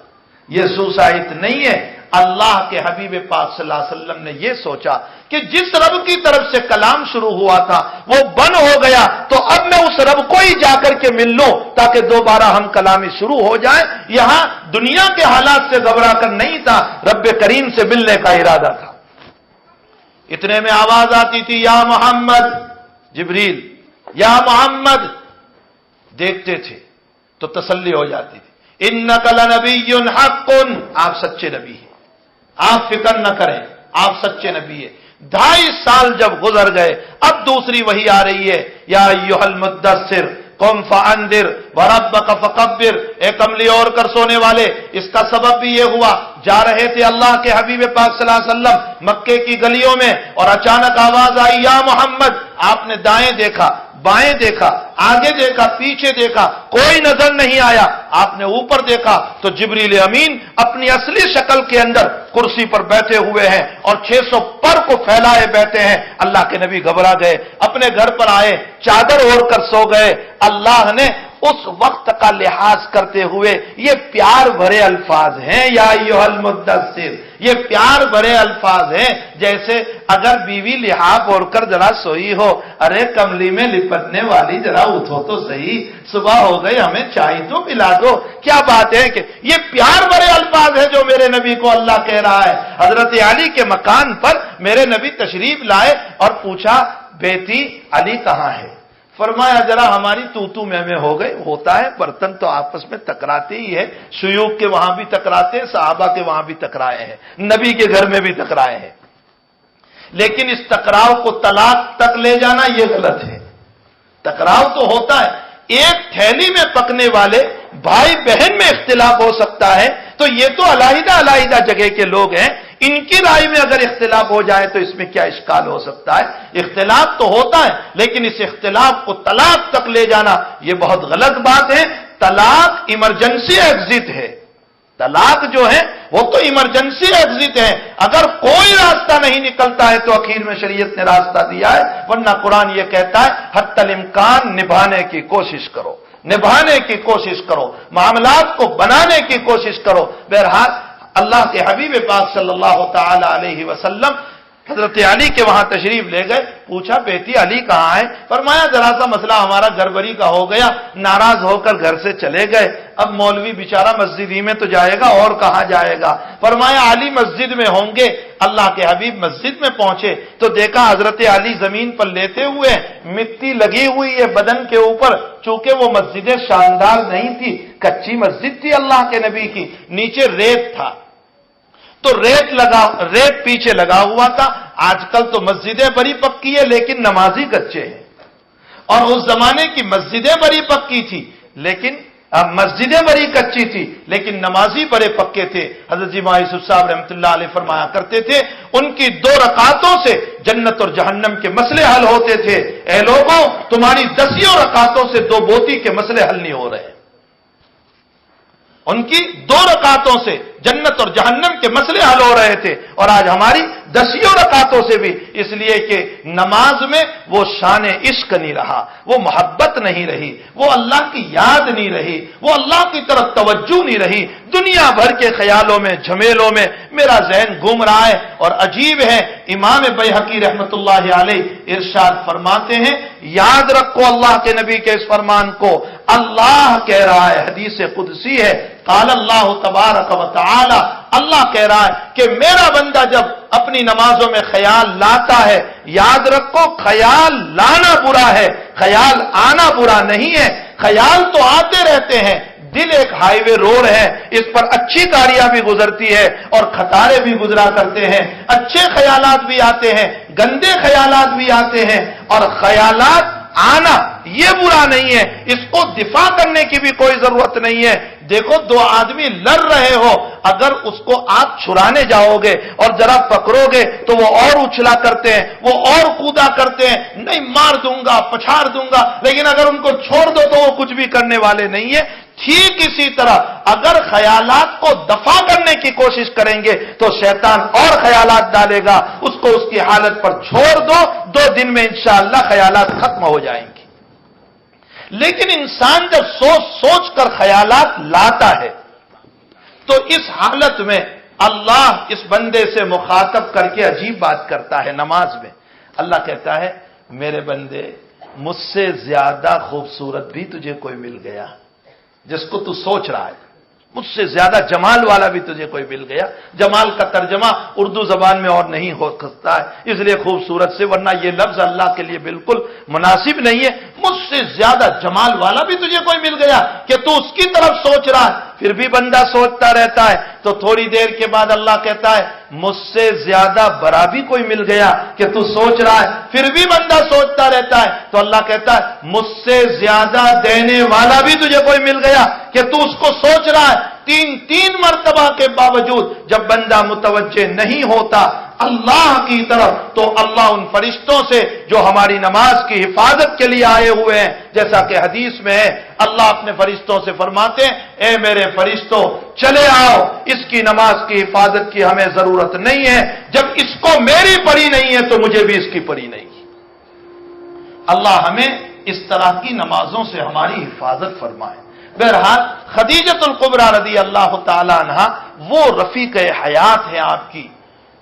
یہ سوسائڈ نہیں ہے۔ اللہ کے حبیب پاک صلی اللہ علیہ وسلم نے یہ سوچا کہ جس رب کی طرف سے کلام شروع ہوا تھا وہ بند ہو گیا، تو اب میں اس رب کو ہی جا کر کے مل لوں تاکہ دوبارہ ہم کلامی شروع ہو جائیں۔ یہاں دنیا کے حالات سے گھبرا کر نہیں تھا، رب کریم سے ملنے کا ارادہ تھا۔ اتنے میں آواز آتی تھی، یا محمد، جبریل، یا محمد، دیکھتے تھے تو تسلی ہو جاتی تھی۔ انک لنبی حق، آپ سچے نبی ہیں، آپ فکر نہ کریں، آپ سچے نبی ہیں۔ 2.5 سال جب گزر گئے، اب دوسری وحی آ رہی ہے، یا ایھا المدثر قم فانذر وربک فکبر، اے کملی اور کر سونے والے۔ اس کا سبب بھی یہ ہوا، جا رہے تھے اللہ کے حبیب پاک صلی اللہ علیہ وسلم مکے کی گلیوں میں، اور اچانک آواز آئی، یا محمد۔ آپ نے دائیں دیکھا، بائیں دیکھا، آگے دیکھا، پیچھے دیکھا، کوئی نظر نہیں آیا۔ آپ نے اوپر دیکھا تو جبریل امین اپنی اصلی شکل کے اندر کرسی پر بیٹھے ہوئے ہیں اور 600 پر کو پھیلائے بیٹھے ہیں۔ اللہ کے نبی گھبرا گئے، اپنے گھر پر آئے، چادر اوڑھ کر سو گئے۔ اللہ نے اس وقت کا لحاظ کرتے ہوئے یہ پیار بھرے الفاظ ہیں، یا ایھا المدثر، یہ پیار بھرے الفاظ ہیں جیسے اگر بیوی لحاف اوڑھ کر ذرا سوئی ہو، ارے کملی میں لپٹنے والی ذرا اٹھو تو صحیح، صبح ہو گئی، ہمیں چائے تو پلا دو۔ کیا بات ہے کہ یہ پیار بھرے الفاظ ہیں جو میرے نبی کو اللہ کہہ رہا ہے۔ حضرت علی کے مکان پر میرے نبی تشریف لائے اور پوچھا، بیٹی علی کہاں ہے؟ فرمایا ذرا ہماری تو میں ہو گئے، ہوتا ہے، برتن تو آپس میں ٹکراتے ہی ہے، شیوخ کے وہاں بھی ٹکراتے ہیں، صحابہ کے وہاں بھی ٹکرائے ہیں، نبی کے گھر میں بھی ٹکرائے ہیں، لیکن اس ٹکراؤ کو طلاق تک لے جانا یہ غلط ہے۔ ٹکراؤ تو ہوتا ہے، ایک تھیلی میں پکنے والے بھائی بہن میں اختلاف ہو سکتا ہے، تو یہ تو علیحدہ علیحدہ جگہ کے لوگ ہیں، ان کی رائے میں اگر اختلاف ہو جائے تو اس میں کیا اشکال ہو سکتا ہے؟ اختلاف تو ہوتا ہے، لیکن اس اختلاف کو طلاق تک لے جانا یہ بہت غلط بات ہے۔ طلاق ایمرجنسی ایگزٹ ہے، طلاق جو ہے وہ تو ایمرجنسی ایگزٹ ہے، اگر کوئی راستہ نہیں نکلتا ہے تو اخیر میں شریعت نے راستہ دیا ہے، ورنہ قرآن یہ کہتا ہے حتی الامکان نبھانے کی کوشش کرو، نبھانے کی کوشش کرو، معاملات کو بنانے کی کوشش کرو۔ بہرحال اللہ کے حبیب پاک صلی اللہ تعالی علیہ وسلم حضرت علی کے وہاں تشریف لے گئے، پوچھا بیٹی علی کہاں ہے؟ فرمایا ذرا سا مسئلہ ہمارا گڑبڑی کا ہو گیا، ناراض ہو کر گھر سے چلے گئے، اب مولوی بیچارہ مسجد ہی میں تو جائے گا اور کہاں جائے گا؟ فرمایا علی مسجد میں ہوں گے۔ اللہ کے حبیب مسجد میں پہنچے تو دیکھا حضرت علی زمین پر لیتے ہوئے، مٹی لگی ہوئی ہے بدن کے اوپر، چونکہ وہ مسجد شاندار نہیں تھی، کچی مسجد تھی اللہ کے نبی کی، نیچے ریت تھا، تو ریت پیچھے لگا ہوا تھا۔ آج کل تو مسجدیں بڑی پکی ہے لیکن نمازی کچے ہیں، اور اس زمانے کی مسجدیں بڑی پکی تھی لیکن مسجدیں بڑی کچی تھی لیکن نمازی بڑے پکے تھے۔ حضرت جی یوسف صاحب رحمۃ اللہ علیہ فرمایا کرتے تھے ان کی 2 رکعتوں سے جنت اور جہنم کے مسئلے حل ہوتے تھے۔ اے لوگوں، تمہاری 10 رکعتوں سے 2 بوتی کے مسئلے حل نہیں ہو رہے۔ ان کی 2 رکعتوں سے جنت اور جہنم کے مسئلے حل ہو رہے تھے، اور آج ہماری 10 رکعتوں سے بھی، اس لیے کہ نماز میں وہ شان عشق نہیں رہا، وہ محبت نہیں رہی، وہ اللہ کی یاد نہیں رہی، وہ اللہ کی طرف توجہ نہیں رہی، دنیا بھر کے خیالوں میں جھمیلوں میں میرا ذہن گھوم رہا ہے۔ اور عجیب ہے، امام بیہقی رحمۃ اللہ علیہ ارشاد فرماتے ہیں، یاد رکھو اللہ کے نبی کے اس فرمان کو، اللہ کہہ رہا ہے، حدیث قدسی ہے، قال اللہ تبارک و تعالی، اللہ کہہ رہا ہے کہ میرا بندہ جب اپنی نمازوں میں خیال لاتا ہے، یاد رکھو خیال لانا برا ہے، خیال آنا برا نہیں ہے، خیال تو آتے رہتے ہیں، دل ایک ہائی وے روڈ ہے، اس پر اچھی گاڑیاں بھی گزرتی ہے اور کھٹارے بھی گزرا کرتے ہیں، اچھے خیالات بھی آتے ہیں، گندے خیالات بھی آتے ہیں، اور خیالات آنا یہ برا نہیں ہے، اس کو دفاع کرنے کی بھی کوئی ضرورت نہیں ہے۔ دیکھو 2 آدمی لڑ رہے ہو، اگر اس کو آپ چھڑانے جاؤ گے اور ذرا پکڑو گے تو وہ اور اچھلا کرتے ہیں، وہ اور کودا کرتے ہیں، نہیں مار دوں گا پچھاڑ دوں گا، لیکن اگر ان کو چھوڑ دو تو وہ کچھ بھی کرنے والے نہیں ہیں۔ ٹھیک اسی طرح اگر خیالات کو دفاع کرنے کی کوشش کریں گے تو شیطان اور خیالات ڈالے گا، اس کو اس کی حالت پر چھوڑ دو، 2 دن میں انشاءاللہ خیالات ختم ہو جائیں گے۔ لیکن انسان جب سوچ سوچ کر خیالات لاتا ہے تو اس حالت میں اللہ اس بندے سے مخاطب کر کے عجیب بات کرتا ہے۔ نماز میں اللہ کہتا ہے، میرے بندے مجھ سے زیادہ خوبصورت بھی تجھے کوئی مل گیا، جس کو تو سوچ رہا ہے، مجھ سے زیادہ جمال والا بھی تجھے کوئی مل گیا۔ جمال کا ترجمہ اردو زبان میں اور نہیں ہو سکتا ہے، اس لیے خوبصورت سے، ورنہ یہ لفظ اللہ کے لیے بالکل مناسب نہیں ہے۔ مجھ سے زیادہ جمال والا بھی تجھے کوئی مل گیا کہ تو اس کی طرف سوچ رہا ہے، پھر بھی بندہ سوچتا رہتا ہے۔ تو تھوڑی دیر کے بعد اللہ کہتا ہے، مجھ سے زیادہ بڑا بھی کوئی مل گیا کہ تو سوچ رہا ہے، پھر بھی بندہ سوچتا رہتا ہے۔ تو اللہ کہتا ہے، مجھ سے زیادہ دینے والا بھی تجھے کوئی مل گیا کہ تو اس کو سوچ رہا ہے۔ 3 مرتبہ کے باوجود جب بندہ متوجہ نہیں ہوتا اللہ کی طرف، تو اللہ ان فرشتوں سے جو ہماری نماز کی حفاظت کے لیے آئے ہوئے ہیں، جیسا کہ حدیث میں ہے، اللہ اپنے فرشتوں سے فرماتے ہیں، اے میرے فرشتوں چلے آؤ، اس کی نماز کی حفاظت کی ہمیں ضرورت نہیں ہے، جب اس کو میری پڑی نہیں ہے تو مجھے بھی اس کی پڑی نہیں ہے۔ اللہ ہمیں اس طرح کی نمازوں سے ہماری حفاظت فرمائے۔ بہرحال خدیجۃ الکبریٰ رضی اللہ تعالی عنہا وہ رفیق حیات ہیں آپ کی۔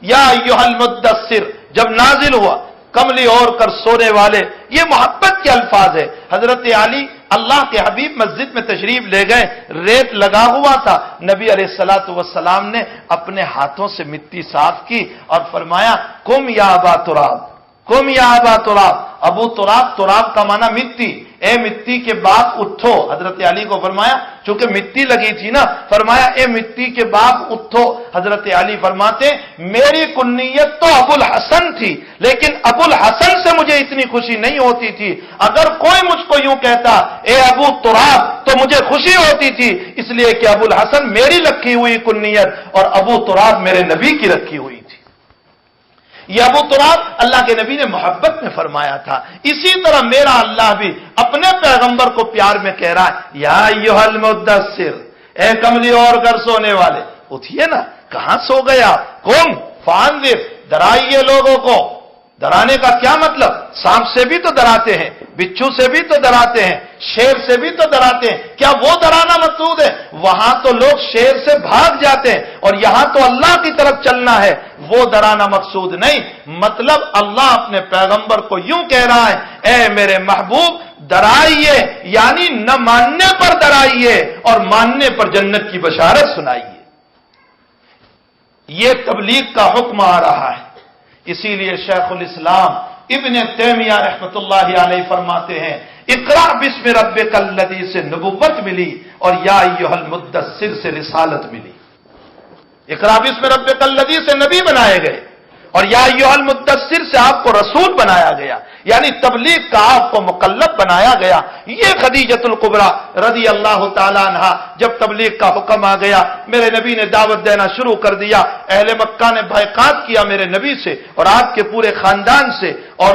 یا ایھا المدثر جب نازل ہوا، کملی اوڑھ کر سونے والے، یہ محبت کے الفاظ ہے۔ حضرت علی اللہ کے حبیب مسجد میں تشریف لے گئے، ریت لگا ہوا تھا، نبی علیہ الصلوۃ والسلام نے اپنے ہاتھوں سے مٹی صاف کی اور فرمایا، قم یا ابا تراب، قم یا ابا تراب۔ ابو تراب، تراب کا معنی مٹی، اے مٹی کے باپ اٹھو۔ حضرت علی کو فرمایا، چونکہ مٹی لگی تھی نا، فرمایا اے مٹی کے باپ اٹھو۔ حضرت علی فرماتے، میری کنیت تو ابو الحسن تھی، لیکن ابو الحسن سے مجھے اتنی خوشی نہیں ہوتی تھی۔ اگر کوئی مجھ کو یوں کہتا اے ابو تراب تو مجھے خوشی ہوتی تھی، اس لیے کہ ابو الحسن میری رکھی ہوئی کنیت اور ابو تراب میرے نبی کی رکھی ہوئی تھی۔ یہ ابو تراب اللہ کے نبی نے محبت میں فرمایا تھا۔ اسی طرح میرا اللہ بھی اپنے پیغمبر کو پیار میں کہہ رہا ہے، یا ایھا المدثر، اے کملی اوڑھ کر سونے والے، اٹھیے نا، کہاں سو گیا؟ قم فانذر، ڈرائیے لوگوں کو۔ ڈرانے کا کیا مطلب؟ سانپ سے بھی تو ڈراتے ہیں، بچھو سے بھی تو ڈراتے ہیں، شیر سے بھی تو ڈراتے ہیں، کیا وہ ڈرانا مقصود ہے؟ وہاں تو لوگ شیر سے بھاگ جاتے ہیں اور یہاں تو اللہ کی طرف چلنا ہے، وہ ڈرانا مقصود نہیں۔ مطلب اللہ اپنے پیغمبر کو یوں کہہ رہا ہے، اے میرے محبوب ڈرائیے، یعنی نہ ماننے پر ڈرائیے اور ماننے پر جنت کی بشارت سنائیے۔ یہ تبلیغ کا حکم آ رہا ہے۔ اسی لیے شیخ الاسلام ابن تیمیہ رحمۃ اللہ علیہ فرماتے ہیں، اقرأ بسم ربک الذی سے نبوت ملی اور یا ایھا المدثر سے رسالت ملی۔ اقرأ بسم ربک الذی سے نبی بنائے گئے اور یا ایھا المدثر سے آپ کو رسول بنایا گیا، یعنی تبلیغ کا آپ کو مکلف بنایا گیا۔ یہ خدیجۃ الکبریٰ رضی اللہ تعالی عنہا جب تبلیغ کا حکم آ گیا، میرے نبی نے دعوت دینا شروع کر دیا، اہل مکہ نے بائیکاٹ کیا میرے نبی سے اور آپ کے پورے خاندان سے، اور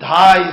2.5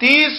30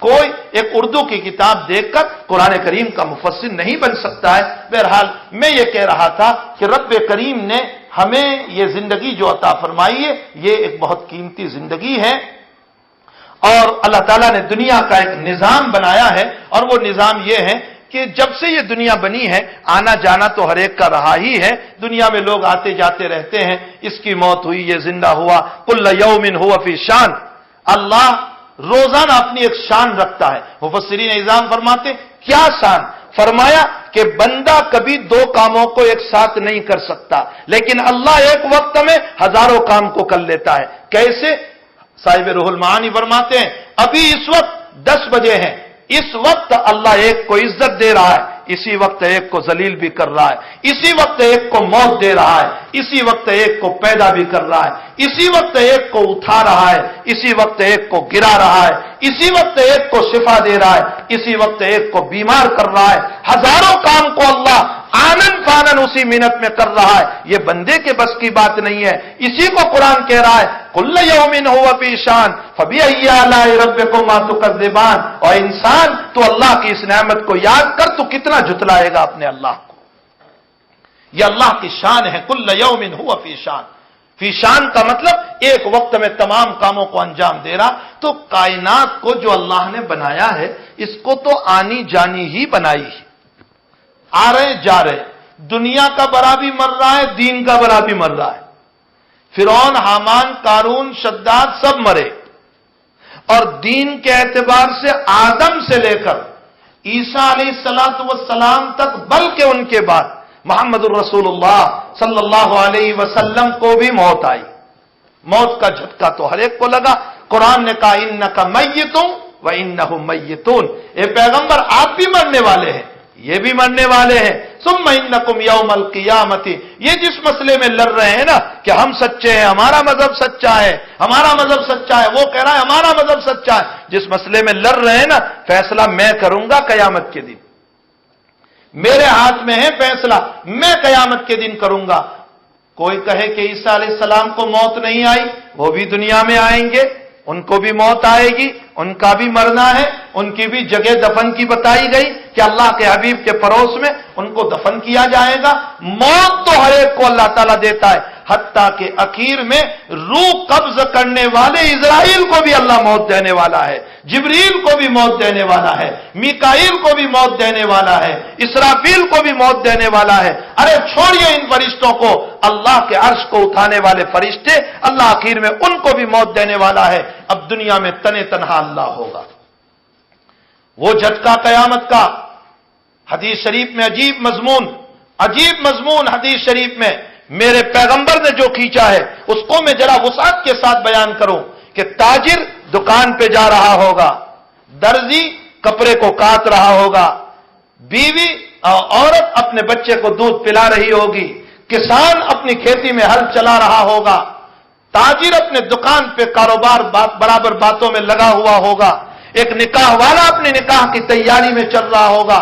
کوئی ایک اردو کی کتاب دیکھ کر قرآن کریم کا مفسر نہیں بن سکتا ہے. بہرحال میں یہ کہہ رہا تھا کہ رب کریم نے ہمیں یہ زندگی جو عطا فرمائی ہے یہ ایک بہت قیمتی زندگی ہے، اور اللہ تعالیٰ نے دنیا کا ایک نظام بنایا ہے، اور وہ نظام یہ ہے کہ جب سے یہ دنیا بنی ہے آنا جانا تو ہر ایک کا رہا ہی ہے. دنیا میں لوگ آتے جاتے رہتے ہیں، اس کی موت ہوئی، یہ زندہ ہوا. کل یوم ہوا فی شان. اللہ روزانہ اپنی ایک شان رکھتا ہے. مفسرین اعظام فرماتے کیا شان؟ فرمایا کہ بندہ کبھی دو کاموں کو ایک ساتھ نہیں کر سکتا، لیکن اللہ ایک وقت میں ہزاروں کام کو کر لیتا ہے. کیسے؟ صاحب روح المعانی فرماتے ہیں ابھی اس وقت 10 بجے ہیں، اس وقت اللہ ایک کو عزت دے رہا ہے، اسی وقت ایک کو ذلیل بھی کر رہا ہے، اسی وقت ایک کو موت دے رہا ہے، اسی وقت ایک کو پیدا بھی کر رہا ہے، اسی وقت ایک کو اٹھا رہا ہے، اسی وقت ایک کو گرا رہا ہے، اسی وقت ایک کو شفا دے رہا ہے، اسی وقت ایک کو بیمار کر رہا ہے. ہزاروں کام کو اللہ آنن فانن اسی منٹ میں کر رہا ہے. یہ بندے کے بس کی بات نہیں ہے. اسی کو قرآن کہہ رہا ہے کل یوم هو فی شان فبأی آلاء ربکما تکذبان. اور انسان تو اللہ کی اس نعمت کو یاد کر تو کتنا جھٹلائے گا اپنے اللہ کو. یہ اللہ کی شان ہے. کل یوم هو فی شان. فی شان کا مطلب ایک وقت میں تمام کاموں کو انجام دے رہا. تو کائنات کو جو اللہ نے بنایا ہے اس کو تو آنی جانی ہی بنائی ہے. آ رہے جا رہے، دنیا کا بڑا بھی مر رہا ہے، دین کا بڑا بھی مر رہا ہے. فرعون، حامان، قارون، شداد سب مرے، اور دین کے اعتبار سے آدم سے لے کر عیسیٰ علیہ السلام تک، بلکہ ان کے بعد محمد الرسول اللہ صلی اللہ علیہ وسلم کو بھی موت آئی. موت کا جھٹکا تو ہر ایک کو لگا. قرآن نے کہا انک میت وانہم میتون. اے پیغمبر آپ بھی مرنے والے ہیں، یہ بھی مرنے والے ہیں. ثم انکم یوم القیامت. یہ جس مسئلے میں لڑ رہے ہیں نا کہ ہم سچے ہیں، ہمارا مذہب سچا ہے، ہمارا مذہب سچا ہے، وہ کہہ رہا ہے ہمارا مذہب سچا ہے، جس مسئلے میں لڑ رہے ہیں نا، فیصلہ میں کروں گا قیامت کے دن. میرے ہاتھ میں ہے فیصلہ، میں قیامت کے دن کروں گا. کوئی کہے کہ عیسیٰ علیہ السلام کو موت نہیں آئی، وہ بھی دنیا میں آئیں گے، ان کو بھی موت آئے گی، ان کا بھی مرنا ہے. ان کی بھی جگہ دفن کی بتائی گئی کہ اللہ کے حبیب کے پڑوس میں ان کو دفن کیا جائے گا. موت تو ہر ایک کو اللہ تعالیٰ دیتا ہے، حتیٰ کہ اخیر میں روح قبض کرنے والے اسرائیل کو بھی اللہ موت دینے والا ہے، جبریل کو بھی موت دینے والا ہے، میکائیل کو بھی موت دینے والا ہے، اسرافیل کو بھی موت دینے والا ہے. ارے چھوڑیے ان فرشتوں کو، اللہ کے عرش کو اٹھانے والے فرشتے، اللہ آخر میں ان کو بھی موت دینے والا ہے. اب دنیا میں تنے تنہا اللہ ہوگا. وہ جھٹکا قیامت کا حدیث شریف میں عجیب مضمون حدیث شریف میں میرے پیغمبر نے جو کھینچا ہے اس کو میں ذرا وسعت کے ساتھ بیان کروں کہ تاجر دکان پہ جا رہا ہوگا، درزی کپڑے کو کاٹ رہا ہوگا، بیوی عورت اپنے بچے کو دودھ پلا رہی ہوگی، کسان اپنی کھیتی میں ہل چلا رہا ہوگا، تاجر اپنے دکان پہ کاروبار برابر باتوں میں لگا ہوا ہوگا، ایک نکاح والا اپنی نکاح کی تیاری میں چل رہا ہوگا.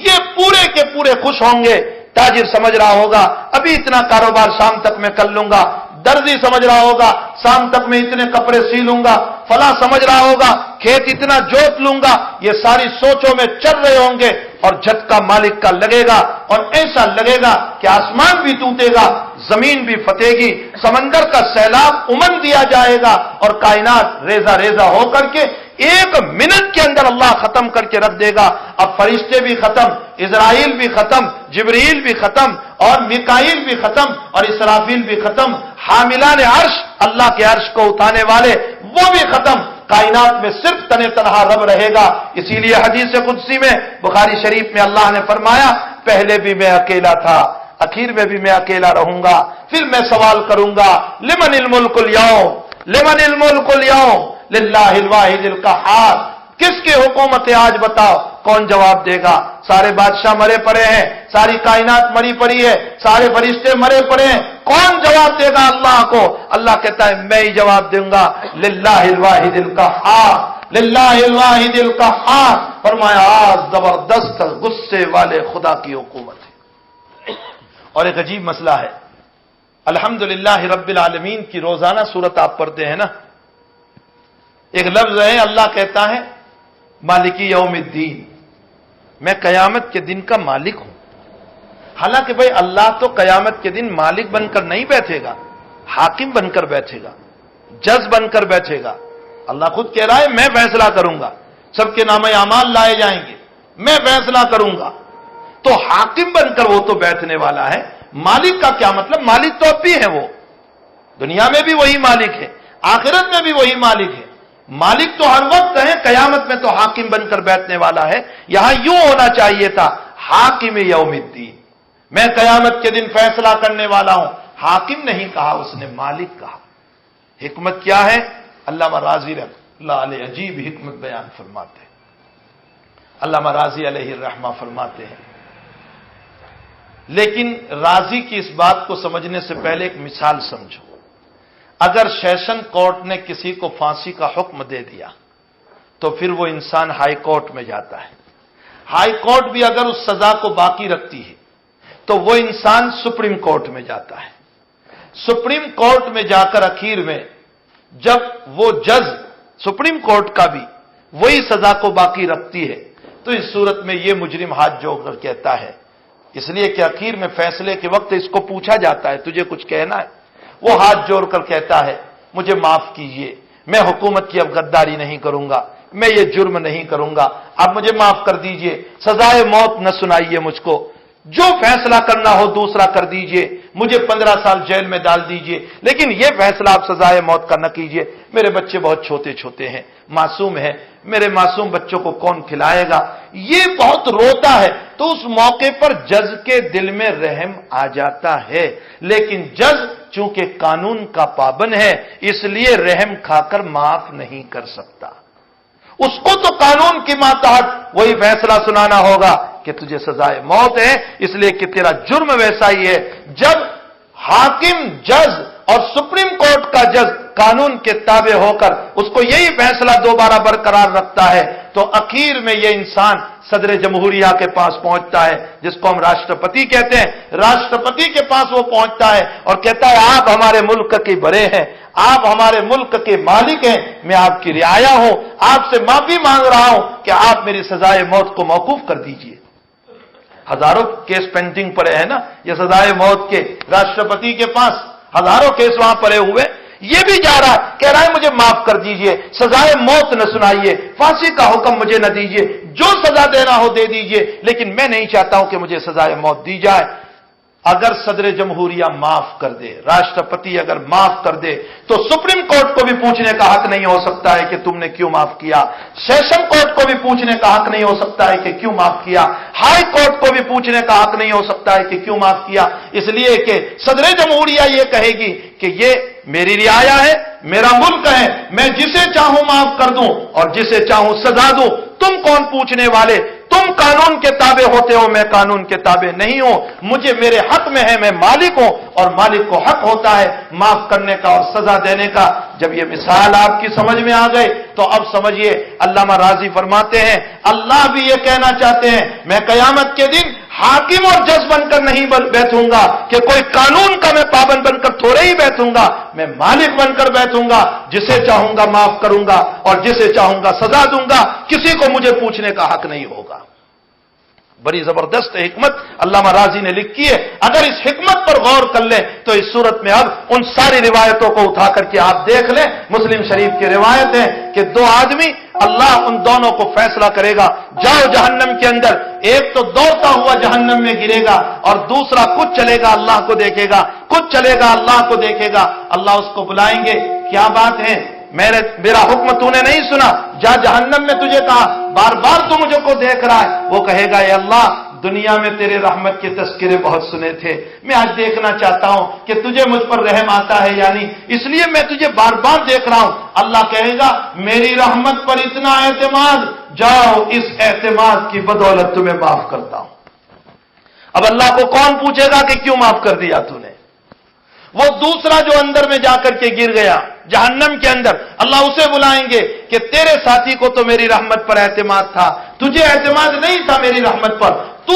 یہ پورے کے پورے خوش ہوں گے. تاجر سمجھ رہا ہوگا ابھی اتنا کاروبار شام تک میں کر لوں گا، درزی سمجھ رہا ہوگا شام تک میں اتنے کپڑے سی لوں گا، فلاں سمجھ رہا ہوگا کھیت اتنا جوت لوں گا. یہ ساری سوچوں میں چل رہے ہوں گے، اور جھٹکا مالک کا لگے گا، اور ایسا لگے گا کہ آسمان بھی ٹوٹے گا، زمین بھی پھٹے گی، سمندر کا سیلاب امن دیا جائے گا، اور کائنات ریزہ ریزہ ہو کر کے ایک منٹ کے اندر اللہ ختم کر کے رکھ دے گا. اب فرشتے بھی ختم، اسرائیل بھی ختم، جبریل بھی ختم، اور میکائیل بھی ختم، اور اسرافیل بھی ختم، حاملان عرش اللہ کے عرش کو اٹھانے والے وہ بھی ختم. کائنات میں صرف تنے تنہا رب رہے گا. اسی لیے حدیث قدسی میں بخاری شریف میں اللہ نے فرمایا پہلے بھی میں اکیلا تھا، اخیر میں بھی میں اکیلا رہوں گا. پھر میں سوال کروں گا لمن الملک اليوم، لمن الملک اليوم للہ الواحد القہار. کس کی حکومت ہے آج بتاؤ؟ کون جواب دے گا؟ سارے بادشاہ مرے پڑے ہیں، ساری کائنات مری پڑی ہے، سارے فرشتے مرے پڑے ہیں، کون جواب دے گا اللہ کو؟ اللہ کہتا ہے میں ہی جواب دوں گا. للہ الواحد القہار، للہ الواحد القہار. فرمایا آج زبردست غصے والے خدا کی حکومت ہے. اور ایک عجیب مسئلہ ہے، الحمدللہ رب العالمین کی روزانہ سورت آپ پڑھتے ہیں نا، ایک لفظ ہے، اللہ کہتا ہے مالکی یوم الدین، میں قیامت کے دن کا مالک ہوں۔ حالانکہ بھائی اللہ تو قیامت کے دن مالک بن کر نہیں بیٹھے گا، حاکم بن کر بیٹھے گا، جج بن کر بیٹھے گا۔ اللہ خود کہہ رہا ہے میں فیصلہ کروں گا، سب کے نام اعمال لائے جائیں گے، میں فیصلہ کروں گا۔ تو حاکم بن کر وہ تو بیٹھنے والا ہے، مالک کا کیا مطلب؟ مالک تو اب بھی ہے، وہ دنیا میں بھی وہی مالک ہے، آخرت میں بھی وہی مالک ہے۔ مالک تو ہر وقت ہے، قیامت میں تو حاکم بن کر بیٹھنے والا ہے۔ یہاں یوں ہونا چاہیے تھا، حاکم یوم الدین، میں قیامت کے دن فیصلہ کرنے والا ہوں۔ حاکم نہیں کہا، اس نے مالک کہا۔ حکمت کیا ہے؟ علامہ راضی رحمۃ اللہ علیہ عجیب حکمت بیان فرماتے ہیں۔ علامہ راضی علیہ الرحمہ فرماتے ہیں، لیکن راضی کی اس بات کو سمجھنے سے پہلے ایک مثال سمجھو۔ اگر سیشن کورٹ نے کسی کو پھانسی کا حکم دے دیا تو پھر وہ انسان ہائی کورٹ میں جاتا ہے، ہائی کورٹ بھی اگر اس سزا کو باقی رکھتی ہے تو وہ انسان سپریم کورٹ میں جاتا ہے۔ سپریم کورٹ میں جا کر اخیر میں جب وہ جج سپریم کورٹ کا بھی وہی سزا کو باقی رکھتی ہے تو اس صورت میں یہ مجرم ہاتھ جوڑ کر کہتا ہے، اس لیے کہ اخیر میں فیصلے کے وقت اس کو پوچھا جاتا ہے تجھے کچھ کہنا ہے، وہ ہاتھ جوڑ کر کہتا ہے مجھے معاف کیجئے، میں حکومت کی اب غداری نہیں کروں گا، میں یہ جرم نہیں کروں گا، آپ مجھے معاف کر دیجئے، سزائے موت نہ سنائیے مجھ کو، جو فیصلہ کرنا ہو دوسرا کر دیجئے، مجھے 15 سال جیل میں ڈال دیجئے، لیکن یہ فیصلہ آپ سزائے موت کا نہ کیجئے، میرے بچے بہت چھوٹے چھوٹے ہیں، معصوم ہیں، میرے معصوم بچوں کو کون کھلائے گا؟ یہ بہت روتا ہے۔ تو اس موقع پر جج کے دل میں رحم آ جاتا ہے، لیکن جج چونکہ قانون کا پابند ہے اس لیے رحم کھا کر معاف نہیں کر سکتا۔ اس کو تو قانون کی ماتحت وہی فیصلہ سنانا ہوگا کہ تجھے سزائے موت ہے، اس لیے کہ تیرا جرم ویسا ہی ہے۔ جب حاکم، جج اور سپریم کورٹ کا جج قانون کے تابع ہو کر اس کو یہی فیصلہ دوبارہ برقرار رکھتا ہے تو اخیر میں یہ انسان صدر جمہوریہ کے پاس پہنچتا ہے، جس کو ہم راشٹرپتی کہتے ہیں، راشٹرپتی کے پاس وہ پہنچتا ہے اور کہتا ہے آپ ہمارے ملک کے بڑے ہیں، آپ ہمارے ملک کے مالک ہیں، میں آپ کی رعایا ہوں، آپ سے معافی مانگ رہا ہوں کہ آپ میری سزائے موت کو موقوف کر دیجئے۔ ہزاروں کیس پینڈنگ پڑے ہیں نا یہ سزائے موت کے، راشٹرپتی کے پاس ہزاروں کیس وہاں پڑے ہوئے، یہ بھی جا رہا ہے، کہہ رہا ہے مجھے معاف کر دیجئے، سزائے موت نہ سنائیے، پھانسی کا حکم مجھے نہ دیجئے، جو سزا دینا ہو دے دیجئے، لیکن میں نہیں چاہتا ہوں کہ مجھے سزائے موت دی جائے۔ اگر صدر جمہوریہ معاف کر دے، راشٹرپتی اگر معاف کر دے تو سپریم کورٹ کو بھی پوچھنے کا حق نہیں ہو سکتا ہے کہ تم نے کیوں معاف کیا، سیشن کورٹ کو بھی پوچھنے کا حق نہیں ہو سکتا ہے کہ کیوں معاف کیا، ہائی کورٹ کو بھی پوچھنے کا حق نہیں ہو سکتا ہے کہ کیوں معاف کیا، اس لیے کہ صدر جمہوریہ یہ کہے گی کہ یہ میری رعایا ہے، میرا ملک ہے، میں جسے چاہوں معاف کر دوں اور جسے چاہوں سزا دوں، تم کون پوچھنے والے؟ تم قانون کے تابع ہوتے ہو، میں قانون کے تابع نہیں ہوں، مجھے میرے حق میں ہے، میں مالک ہوں اور مالک کو حق ہوتا ہے معاف کرنے کا اور سزا دینے کا۔ جب یہ مثال آپ کی سمجھ میں آ گئے تو اب سمجھیے علامہ راضی فرماتے ہیں اللہ بھی یہ کہنا چاہتے ہیں میں قیامت کے دن حاکم اور جج بن کر نہیں بیٹھوں گا کہ کوئی قانون کا میں پابند بن کر تھوڑے ہی بیٹھوں گا، میں مالک بن کر بیٹھوں گا، جسے چاہوں گا معاف کروں گا اور جسے چاہوں گا سزا دوں گا، کسی کو مجھے پوچھنے کا حق نہیں ہوگا۔ بڑی زبردست حکمت علامہ راضی نے لکھی ہے، اگر اس حکمت پر غور کر لیں تو اس صورت میں اب ان ساری روایتوں کو اٹھا کر کے آپ دیکھ لیں، مسلم شریف کی روایت ہے کہ دو آدمی اللہ ان دونوں کو فیصلہ کرے گا جاؤ جہنم کے اندر، ایک تو دوڑتا ہوا جہنم میں گرے گا اور دوسرا کچھ چلے گا اللہ کو دیکھے گا، کچھ چلے گا اللہ کو دیکھے گا۔ اللہ اس کو بلائیں گے کیا بات ہے، میرا حکم تو نے نہیں سنا، جا جہنم میں تجھے کہا، بار بار تو مجھے کو دیکھ رہا ہے۔ وہ کہے گا اے اللہ دنیا میں تیرے رحمت کے تذکرے بہت سنے تھے، میں آج دیکھنا چاہتا ہوں کہ تجھے مجھ پر رحم آتا ہے یا نہیں، اس لیے میں تجھے بار بار دیکھ رہا ہوں۔ اللہ کہے گا میری رحمت پر اتنا اعتماد، جاؤ اس اعتماد کی بدولت تمہیں معاف کرتا ہوں۔ اب اللہ کو کون پوچھے گا کہ کیوں معاف کر دیا تو نے؟ وہ دوسرا جو اندر میں جا کر کے گر گیا جہنم کے اندر، اللہ اسے بلائیں گے کہ تیرے ساتھی کو تو میری رحمت پر اعتماد تھا، تجھے اعتماد نہیں تھا میری رحمت پر، تو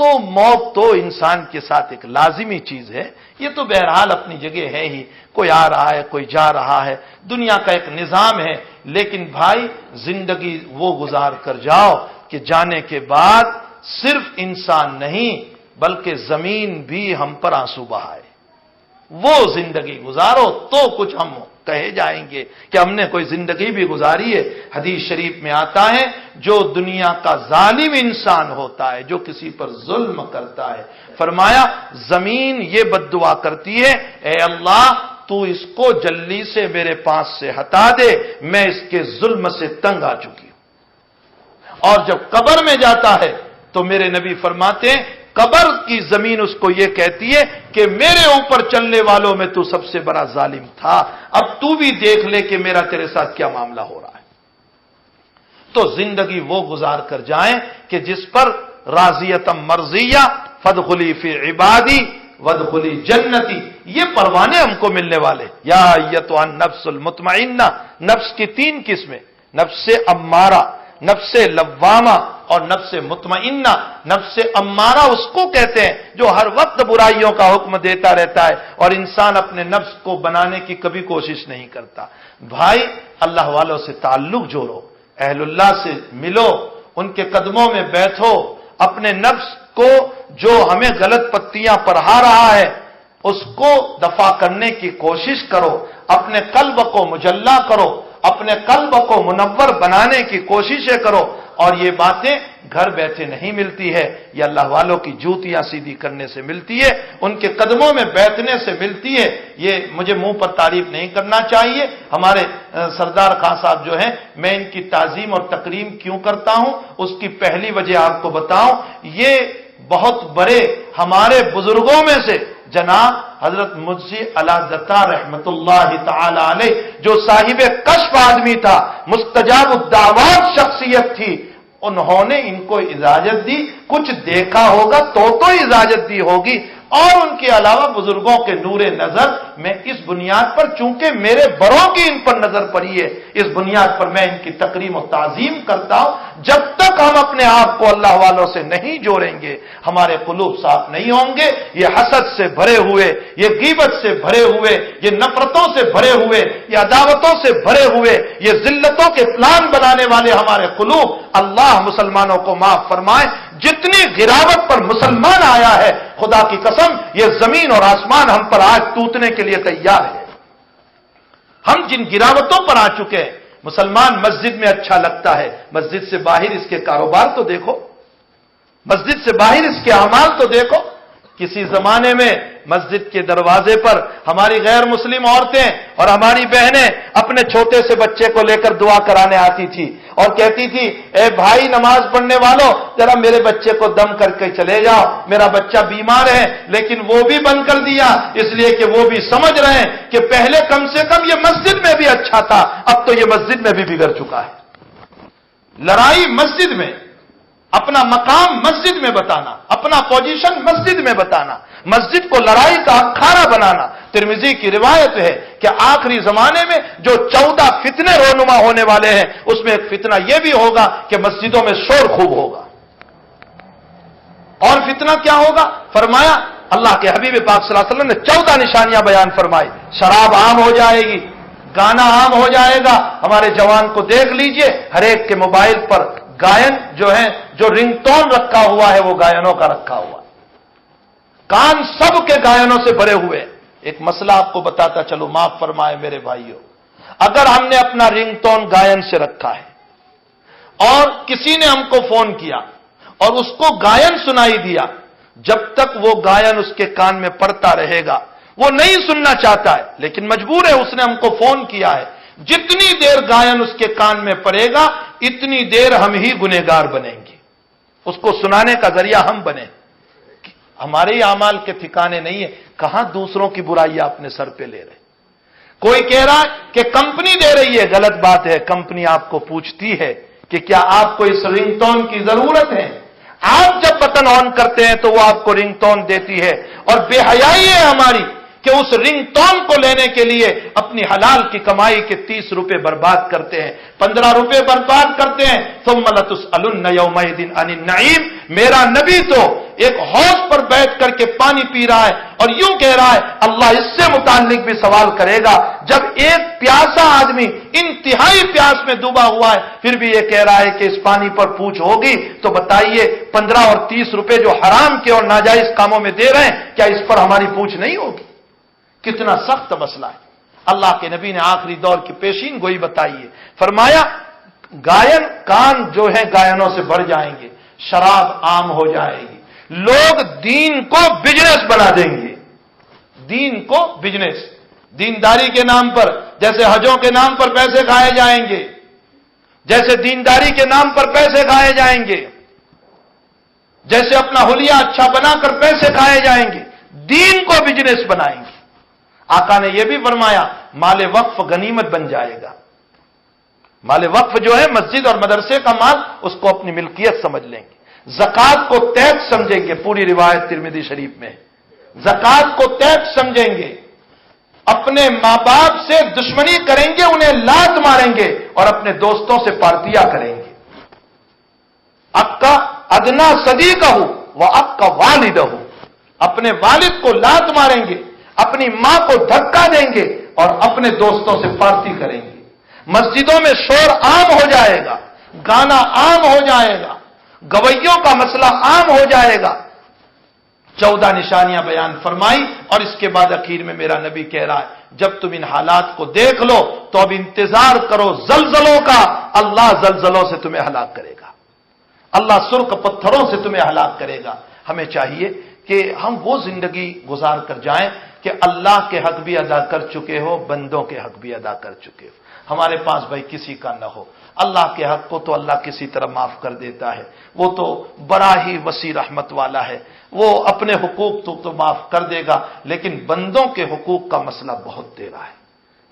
تو موت تو انسان کے ساتھ ایک لازمی چیز ہے، یہ تو بہرحال اپنی جگہ ہے ہی، کوئی آ رہا ہے کوئی جا رہا ہے، دنیا کا ایک نظام ہے، لیکن بھائی زندگی وہ گزار کر جاؤ کہ جانے کے بعد صرف انسان نہیں بلکہ زمین بھی ہم پر آنسو بہائے، وہ زندگی گزارو تو کچھ ہم کہے جائیں گے کہ ہم نے کوئی زندگی بھی گزاری ہے۔ حدیث شریف میں آتا ہے جو دنیا کا ظالم انسان ہوتا ہے، جو کسی پر ظلم کرتا ہے، فرمایا زمین یہ بد دعا کرتی ہے، اے اللہ تو اس کو جلدی سے میرے پاس سے ہٹا دے، میں اس کے ظلم سے تنگ آ چکی ہوں۔ اور جب قبر میں جاتا ہے تو میرے نبی فرماتے ہیں قبر کی زمین اس کو یہ کہتی ہے کہ میرے اوپر چلنے والوں میں تو سب سے بڑا ظالم تھا، اب تو بھی دیکھ لے کہ میرا تیرے ساتھ کیا معاملہ ہو رہا ہے۔ تو زندگی وہ گزار کر جائیں کہ جس پر راضیتم مرضیہ فادخلی فی عبادی وادخلی جنتی، یہ پروانے ہم کو ملنے والے۔ یا ایتھا النفس المطمئنہ، نفس کی 3 قسمیں، نفس امارہ، نفس لوامہ اور نفس مطمئنہ۔ نفس امارہ اس کو کہتے ہیں جو ہر وقت برائیوں کا حکم دیتا رہتا ہے اور انسان اپنے نفس کو بنانے کی کبھی کوشش نہیں کرتا۔ بھائی اللہ والوں سے تعلق جوڑو، اہل اللہ سے ملو، ان کے قدموں میں بیٹھو، اپنے نفس کو جو ہمیں غلط پتیاں پڑھا رہا ہے اس کو دفع کرنے کی کوشش کرو، اپنے قلب کو مجلہ کرو، اپنے قلب کو منور بنانے کی کوششیں کرو، اور یہ باتیں گھر بیٹھے نہیں ملتی ہے، یہ اللہ والوں کی جوتیاں سیدھی کرنے سے ملتی ہے، ان کے قدموں میں بیٹھنے سے ملتی ہے۔ یہ مجھے منہ پر تعریف نہیں کرنا چاہیے، ہمارے سردار خان صاحب جو ہیں، میں ان کی تعظیم اور تکریم کیوں کرتا ہوں اس کی پہلی وجہ آپ کو بتاؤں، یہ بہت بڑے ہمارے بزرگوں میں سے جناب حضرت مجزی علادتہ رحمت اللہ تعالی علیہ جو صاحب کشف آدمی تھا، مستجاب الدعوات شخصیت تھی، انہوں نے ان کو اجازت دی، کچھ دیکھا ہوگا تو اجازت دی ہوگی، اور ان کے علاوہ بزرگوں کے نور نظر میں اس بنیاد پر، چونکہ میرے بڑوں کی ان پر نظر پڑی ہے، اس بنیاد پر میں ان کی تکریم و تعظیم کرتا ہوں۔ جب تک ہم اپنے آپ کو اللہ والوں سے نہیں جوڑیں گے، ہمارے قلوب صاف نہیں ہوں گے، یہ حسد سے بھرے ہوئے، یہ غیبت سے بھرے ہوئے، یہ نفرتوں سے بھرے ہوئے، یہ عداوتوں سے بھرے ہوئے، یہ ذلتوں کے پلان بنانے والے ہمارے قلوب، اللہ مسلمانوں کو معاف فرمائے۔ جتنی گراوٹ پر مسلمان آیا ہے، خدا کی قسم یہ زمین اور آسمان ہم پر آج ٹوٹنے کے لیے تیار ہے۔ ہم جن گراوٹوں پر آ چکے ہیں، مسلمان مسجد میں اچھا لگتا ہے، مسجد سے باہر اس کے کاروبار تو دیکھو، مسجد سے باہر اس کے اعمال تو دیکھو۔ کسی زمانے میں مسجد کے دروازے پر ہماری غیر مسلم عورتیں اور ہماری بہنیں اپنے چھوٹے سے بچے کو لے کر دعا کرانے آتی تھی اور کہتی تھی اے بھائی نماز پڑھنے والوں ذرا میرے بچے کو دم کر کے چلے جاؤ، میرا بچہ بیمار ہے۔ لیکن وہ بھی بند کر دیا، اس لیے کہ وہ بھی سمجھ رہے ہیں کہ پہلے کم سے کم یہ مسجد میں بھی اچھا تھا، اب تو یہ مسجد میں بھی بگڑ چکا ہے۔ لڑائی مسجد میں، اپنا مقام مسجد میں بتانا، اپنا پوزیشن مسجد میں بتانا، مسجد کو لڑائی کا اکھاڑا بنانا۔ ترمذی کی روایت ہے کہ آخری زمانے میں جو 14 فتنے رونما ہونے والے ہیں، اس میں ایک فتنہ یہ بھی ہوگا کہ مسجدوں میں شور خوب ہوگا۔ اور فتنہ کیا ہوگا؟ فرمایا اللہ کے حبیب پاک صلی اللہ علیہ وسلم نے 14 نشانیاں بیان فرمائی۔ شراب عام ہو جائے گی، گانا عام ہو جائے گا۔ ہمارے جوان کو دیکھ لیجئے، ہر ایک کے موبائل پر گائن جو ہے، جو رنگ ٹون رکھا ہوا ہے وہ گائنوں کا رکھا ہوا ہے، کان سب کے گائنوں سے بھرے ہوئے۔ ایک مسئلہ آپ کو بتاتا چلو، معاف فرمائے میرے بھائیوں، اگر ہم نے اپنا رنگ ٹون گائن سے رکھا ہے اور کسی نے ہم کو فون کیا اور اس کو گائن سنائی دیا، جب تک وہ گائن اس کے کان میں پڑتا رہے گا وہ نہیں سننا چاہتا ہے لیکن مجبور ہے، اس نے ہم کو فون کیا ہے، جتنی دیر گائن اس کے کان میں پڑے گا اتنی دیر ہم ہی گنہگار بنیں گے، اس کو سنانے کا ذریعہ ہم بنیں۔ ہمارے ہی اعمال کے ٹھکانے نہیں ہے، کہاں دوسروں کی برائی اپنے سر پہ لے رہے۔ کوئی کہہ رہا ہے کہ کمپنی دے رہی ہے، غلط بات ہے، کمپنی آپ کو پوچھتی ہے کہ کیا آپ کو اس رنگ ٹون کی ضرورت ہے؟ آپ جب بٹن آن کرتے ہیں تو وہ آپ کو رنگ ٹون دیتی ہے، اور بے حیائی ہے ہماری کہ اس رنگ ٹون کو لینے کے لیے اپنی حلال کی کمائی کے 30 روپے برباد کرتے ہیں، 15 روپے برباد کرتے ہیں۔ ثم لتسألن یومئذ عن النعیم، میرا نبی تو ایک حوض پر بیٹھ کر کے پانی پی رہا ہے اور یوں کہہ رہا ہے اللہ اس سے متعلق بھی سوال کرے گا۔ جب ایک پیاسا آدمی انتہائی پیاس میں ڈوبا ہوا ہے پھر بھی یہ کہہ رہا ہے کہ اس پانی پر پوچھ ہوگی، تو بتائیے 15 اور 30 روپے جو حرام کے اور ناجائز کاموں میں دے رہے ہیں کیا اس پر ہماری پوچھ نہیں ہوگی؟ کتنا سخت مسئلہ ہے۔ اللہ کے نبی نے آخری دور کی پیشین گوئی بتائی ہے، فرمایا گائن کان جو ہے گائنوں سے بڑھ جائیں گے، شراب عام ہو جائے گی، لوگ دین کو بزنس بنا دیں گے، دین کو بزنس، دینداری کے نام پر جیسے حجوں کے نام پر پیسے کھائے جائیں گے، جیسے دینداری کے نام پر پیسے کھائے جائیں گے، جیسے اپنا حلیہ اچھا بنا کر پیسے کھائے جائیں گے، دین کو بزنس بنائیں گے۔ آقا نے یہ بھی فرمایا مال وقف غنیمت بن جائے گا۔ مال وقف جو ہے مسجد اور مدرسے کا مال، اس کو اپنی ملکیت سمجھ لیں گے، زکات کو ٹیکس سمجھیں گے، پوری روایت ترمذی شریف میں زکات کو ٹیکس سمجھیں گے، اپنے ماں باپ سے دشمنی کریں گے، انہیں لات ماریں گے اور اپنے دوستوں سے پارٹیاں کریں گے۔ اکا ادنا صدیقہ و اکا والدہ، اپنے والد کو لات ماریں گے، اپنی ماں کو دھکا دیں گے اور اپنے دوستوں سے پارٹی کریں گے۔ مسجدوں میں شور عام ہو جائے گا، گانا عام ہو جائے گا، گویوں کا مسئلہ عام ہو جائے گا۔ 14 نشانیاں بیان فرمائی اور اس کے بعد اخیر میں میرا نبی کہہ رہا ہے جب تم ان حالات کو دیکھ لو تو اب انتظار کرو زلزلوں کا، اللہ زلزلوں سے تمہیں ہلاک کرے گا، اللہ سرخ پتھروں سے تمہیں ہلاک کرے گا۔ ہمیں چاہیے کہ ہم وہ زندگی گزار کر جائیں کہ اللہ کے حق بھی ادا کر چکے ہو، بندوں کے حق بھی ادا کر چکے ہو، ہمارے پاس بھائی کسی کا نہ ہو۔ اللہ کے حق کو تو اللہ کسی طرح معاف کر دیتا ہے، وہ تو بڑا ہی وسیع رحمت والا ہے، وہ اپنے حقوق تو معاف کر دے گا، لیکن بندوں کے حقوق کا مسئلہ بہت ٹیڑھا ہے،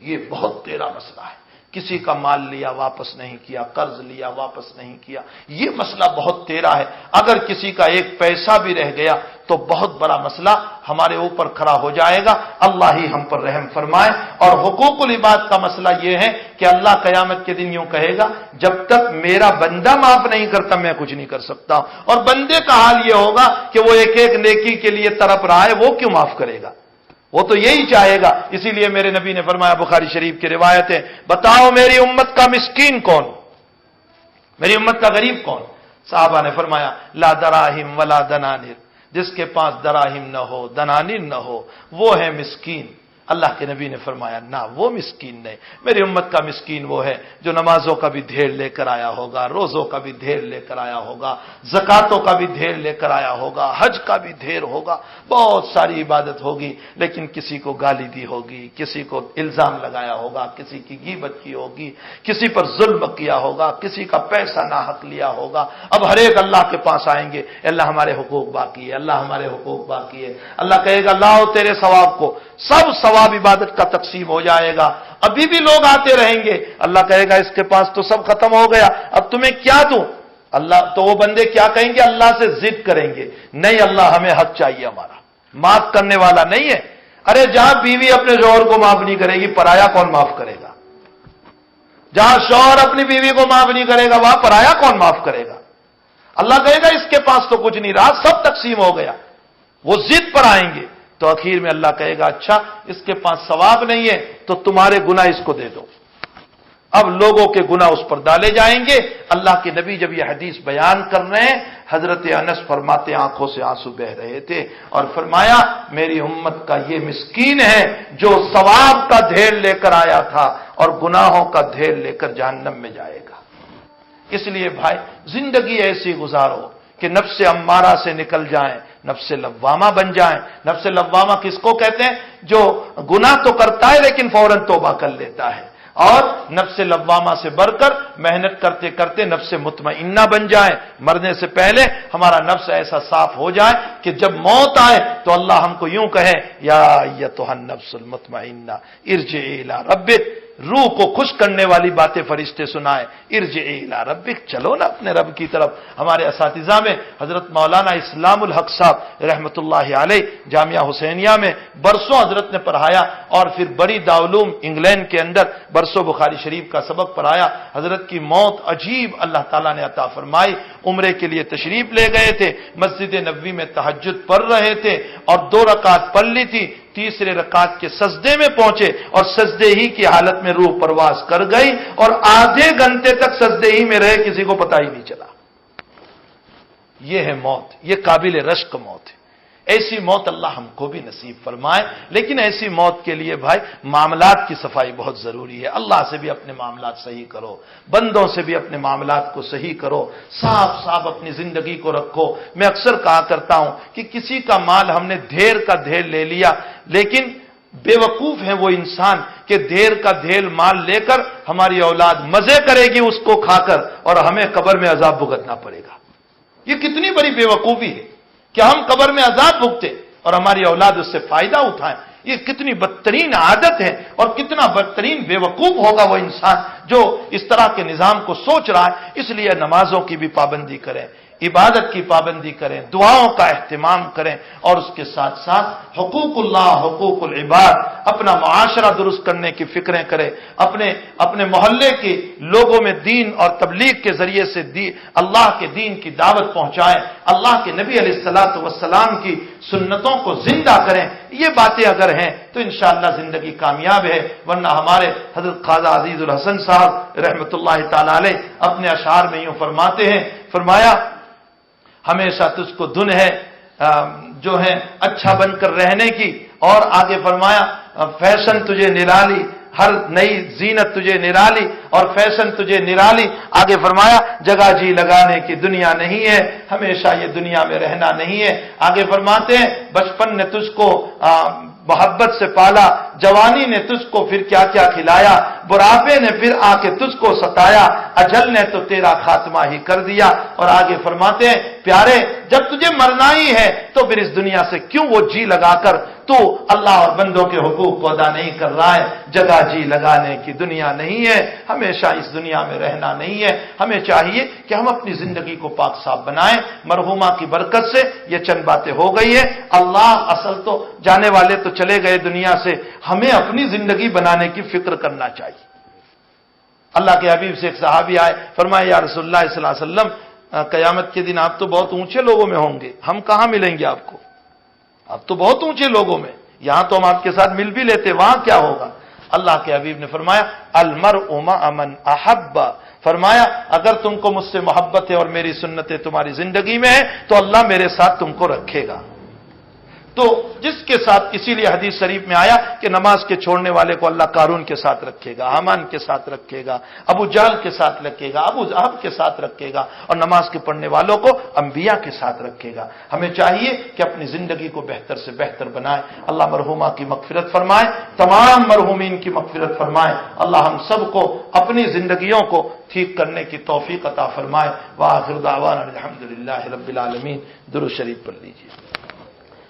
یہ بہت ٹیڑھا مسئلہ ہے۔ کسی کا مال لیا واپس نہیں کیا، قرض لیا واپس نہیں کیا، یہ مسئلہ بہت ٹیڑھا ہے۔ اگر کسی کا ایک پیسہ بھی رہ گیا تو بہت بڑا مسئلہ ہمارے اوپر کھڑا ہو جائے گا، اللہ ہی ہم پر رحم فرمائے۔ اور حقوق العباد کا مسئلہ یہ ہے کہ اللہ قیامت کے دن یوں کہے گا جب تک میرا بندہ معاف نہیں کرتا میں کچھ نہیں کر سکتا، اور بندے کا حال یہ ہوگا کہ وہ ایک ایک نیکی کے لیے تڑپ رہا ہے، وہ کیوں معاف کرے گا؟ وہ تو یہی چاہے گا۔ اسی لیے میرے نبی نے فرمایا، بخاری شریف کی روایت ہے، بتاؤ میری امت کا مسکین کون، میری امت کا غریب کون؟ صحابہ نے فرمایا لا دراہم ولا دنانیر، جس کے پاس دراہم نہ ہو دنانیر نہ ہو وہ ہے مسکین۔ اللہ کے نبی نے فرمایا نہ، وہ مسکین نہیں، میری امت کا مسکین وہ ہے جو نمازوں کا بھی ڈھیر لے کر آیا ہوگا، روزوں کا بھی ڈھیر لے کر آیا ہوگا، زکاتوں کا بھی ڈھیر لے کر آیا ہوگا، حج کا بھی ڈھیر ہوگا، بہت ساری عبادت ہوگی، لیکن کسی کو گالی دی ہوگی، کسی کو الزام لگایا ہوگا، کسی کی غیبت کی ہوگی، کسی پر ظلم کیا ہوگا، کسی کا پیسہ ناحق لیا ہوگا۔ اب ہر ایک اللہ کے پاس آئیں گے، اللہ ہمارے حقوق باقی ہے، اللہ ہمارے حقوق باقی ہے۔ اللہ کہے گا لاؤ تیرے ثواب کو، سب ثواب عبادت کا تقسیم ہو جائے گا۔ ابھی بھی لوگ آتے رہیں گے، اللہ کہے گا اس کے پاس تو سب ختم ہو گیا، اب تمہیں کیا دوں؟ اللہ تو وہ بندے کیا کہیں گے؟ اللہ سے ضد کریں گے، نہیں اللہ ہمیں حق چاہیے، ہمارا معاف کرنے والا نہیں ہے۔ ارے جہاں بیوی اپنے شوہر کو معاف نہیں کرے گی پرایا کون معاف کرے گا؟ جہاں شوہر اپنی بیوی کو معاف نہیں کرے گا وہاں پرایا کون معاف کرے گا؟ اللہ کہے گا اس کے پاس تو کچھ نہیں رہا، سب تقسیم ہو گیا۔ وہ ضد پر آئیں گے تو اخیر میں اللہ کہے گا اچھا اس کے پاس ثواب نہیں ہے تو تمہارے گناہ اس کو دے دو۔ اب لوگوں کے گناہ اس پر ڈالے جائیں گے۔ اللہ کے نبی جب یہ حدیث بیان کر رہے ہیں، حضرت انس فرماتے آنکھوں سے آنسو بہ رہے تھے اور فرمایا میری امت کا یہ مسکین ہے جو ثواب کا ڈھیر لے کر آیا تھا اور گناہوں کا ڈھیر لے کر جہنم میں جائے گا۔ اس لیے بھائی زندگی ایسی گزارو کہ نفس امارہ سے نکل جائیں، نفس لوامہ بن جائیں۔ نفس لوامہ کس کو کہتے ہیں؟ جو گناہ تو کرتا ہے لیکن فوراً توبہ کر لیتا ہے، اور نفس لوامہ سے بڑھ کر محنت کرتے کرتے نفس مطمئنہ بن جائیں، مرنے سے پہلے ہمارا نفس ایسا صاف ہو جائے کہ جب موت آئے تو اللہ ہم کو یوں کہے یا ایتھا النفس المطمئنہ ارجعی الی ربک، روح کو خوش کرنے والی باتیں فرشتے سنائے. ارجع الی ربک، چلو نا اپنے رب کی طرف. ہمارے اساتذہ میں حضرت مولانا اسلام الحق صاحب رحمۃ اللہ علیہ جامعہ حسینیہ میں برسوں حضرت نے پڑھایا، اور پھر بڑی دارالعلوم انگلینڈ کے اندر برسوں بخاری شریف کا سبق پڑھایا. حضرت کی موت عجیب اللہ تعالیٰ نے عطا فرمائی. عمرے کے لیے تشریف لے گئے تھے، مسجد نبوی میں تہجد پڑھ رہے تھے اور 2 رکعت پڑھ لی تھی. تیسرے رکعت کے سجدے میں پہنچے اور سجدے ہی کی حالت میں روح پرواز کر گئی، اور آدھے گھنٹے تک سجدے ہی میں رہے، کسی کو پتہ ہی نہیں چلا. یہ ہے موت، یہ قابل رشک موت ہے. ایسی موت اللہ ہم کو بھی نصیب فرمائے. لیکن ایسی موت کے لیے بھائی معاملات کی صفائی بہت ضروری ہے. اللہ سے بھی اپنے معاملات صحیح کرو، بندوں سے بھی اپنے معاملات کو صحیح کرو، صاف صاف اپنی زندگی کو رکھو. میں اکثر کہا کرتا ہوں کہ کسی کا مال ہم نے ڈھیر کا ڈھیر لے لیا، لیکن بے وقوف ہے وہ انسان کہ ڈھیر کا ڈھیر مال لے کر ہماری اولاد مزے کرے گی اس کو کھا کر، اور ہمیں قبر میں عذاب بھگتنا پڑے گا. یہ کتنی بڑی بے وقوفی ہے کہ ہم قبر میں عذاب بھگتے اور ہماری اولاد اس سے فائدہ اٹھائیں. یہ کتنی بدترین عادت ہے، اور کتنا بدترین بے وقوف ہوگا وہ انسان جو اس طرح کے نظام کو سوچ رہا ہے. اس لیے نمازوں کی بھی پابندی کریں، عبادت کی پابندی کریں، دعاؤں کا اہتمام کریں، اور اس کے ساتھ ساتھ حقوق اللہ، حقوق العباد، اپنا معاشرہ درست کرنے کی فکریں کریں. اپنے محلے کے لوگوں میں دین اور تبلیغ کے ذریعے سے اللہ کے دین کی دعوت پہنچائیں، اللہ کے نبی علیہ الصلوۃ والسلام کی سنتوں کو زندہ کریں. یہ باتیں اگر ہیں تو انشاءاللہ زندگی کامیاب ہے. ورنہ ہمارے حضرت خواجہ عزیز الحسن صاحب رحمۃ اللہ تعالی علیہ اپنے اشعار میں یوں فرماتے ہیں، فرمایا ہمیشہ تجھ کو دھن ہے جو ہے اچھا بن کر رہنے کی، اور آگے فرمایا فیشن تجھے نرالی، ہر نئی زینت تجھے نرالی اور فیشن تجھے نرالی. آگے فرمایا جگہ جی لگانے کی دنیا نہیں ہے، ہمیشہ یہ دنیا میں رہنا نہیں ہے. آگے فرماتے ہیں بچپن نے تجھ کو محبت سے پالا، جوانی نے تجھ کو پھر کیا کیا کھلایا، بڑھاپے نے پھر آ کے تجھ کو ستایا، اجل نے تو تیرا خاتمہ ہی کر دیا. اور آگے فرماتے ہیں پیارے جب تجھے مرنا ہی ہے تو پھر اس دنیا سے کیوں وہ جی لگا کر تو اللہ اور بندوں کے حقوق کو ادا نہیں کر رہا ہے. جگہ جی لگانے کی دنیا نہیں ہے، ہمیشہ اس دنیا میں رہنا نہیں ہے. ہمیں چاہیے کہ ہم اپنی زندگی کو پاک صاف بنائیں. مرحومہ کی برکت سے یہ چند باتیں ہو گئی ہے. اللہ اصل تو جانے والے تو چلے گئے دنیا سے، ہمیں اپنی زندگی بنانے کی فکر کرنا چاہیے. اللہ کے حبیب سے ایک صحابی آئے، فرمایا یا رسول اللہ صلی اللہ علیہ وسلم قیامت کے دن آپ تو بہت اونچے لوگوں میں ہوں گے، ہم کہاں ملیں گے آپ کو؟ آپ تو بہت اونچے لوگوں میں، یہاں تو ہم آپ کے ساتھ مل بھی لیتے، وہاں کیا ہوگا؟ اللہ کے حبیب نے فرمایا المرء مع من احب، فرمایا اگر تم کو مجھ سے محبت ہے اور میری سنتیں تمہاری زندگی میں ہے تو اللہ میرے ساتھ تم کو رکھے گا. تو جس کے ساتھ، اسی لیے حدیث شریف میں آیا کہ نماز کے چھوڑنے والے کو اللہ قارون کے ساتھ رکھے گا، حامان کے ساتھ رکھے گا، ابو جہل کے ساتھ رکھے گا، ابو لہب کے ساتھ رکھے گا، اور نماز کے پڑھنے والوں کو انبیاء کے ساتھ رکھے گا. ہمیں چاہیے کہ اپنی زندگی کو بہتر سے بہتر بنائیں. اللہ مرحومہ کی مغفرت فرمائے، تمام مرحومین کی مغفرت فرمائے. اللہ ہم سب کو اپنی زندگیوں کو ٹھیک کرنے کی توفیق عطا فرمائے. وآخر دعوانا الحمدللہ رب العالمین. درود شریف پڑھ لیجیے.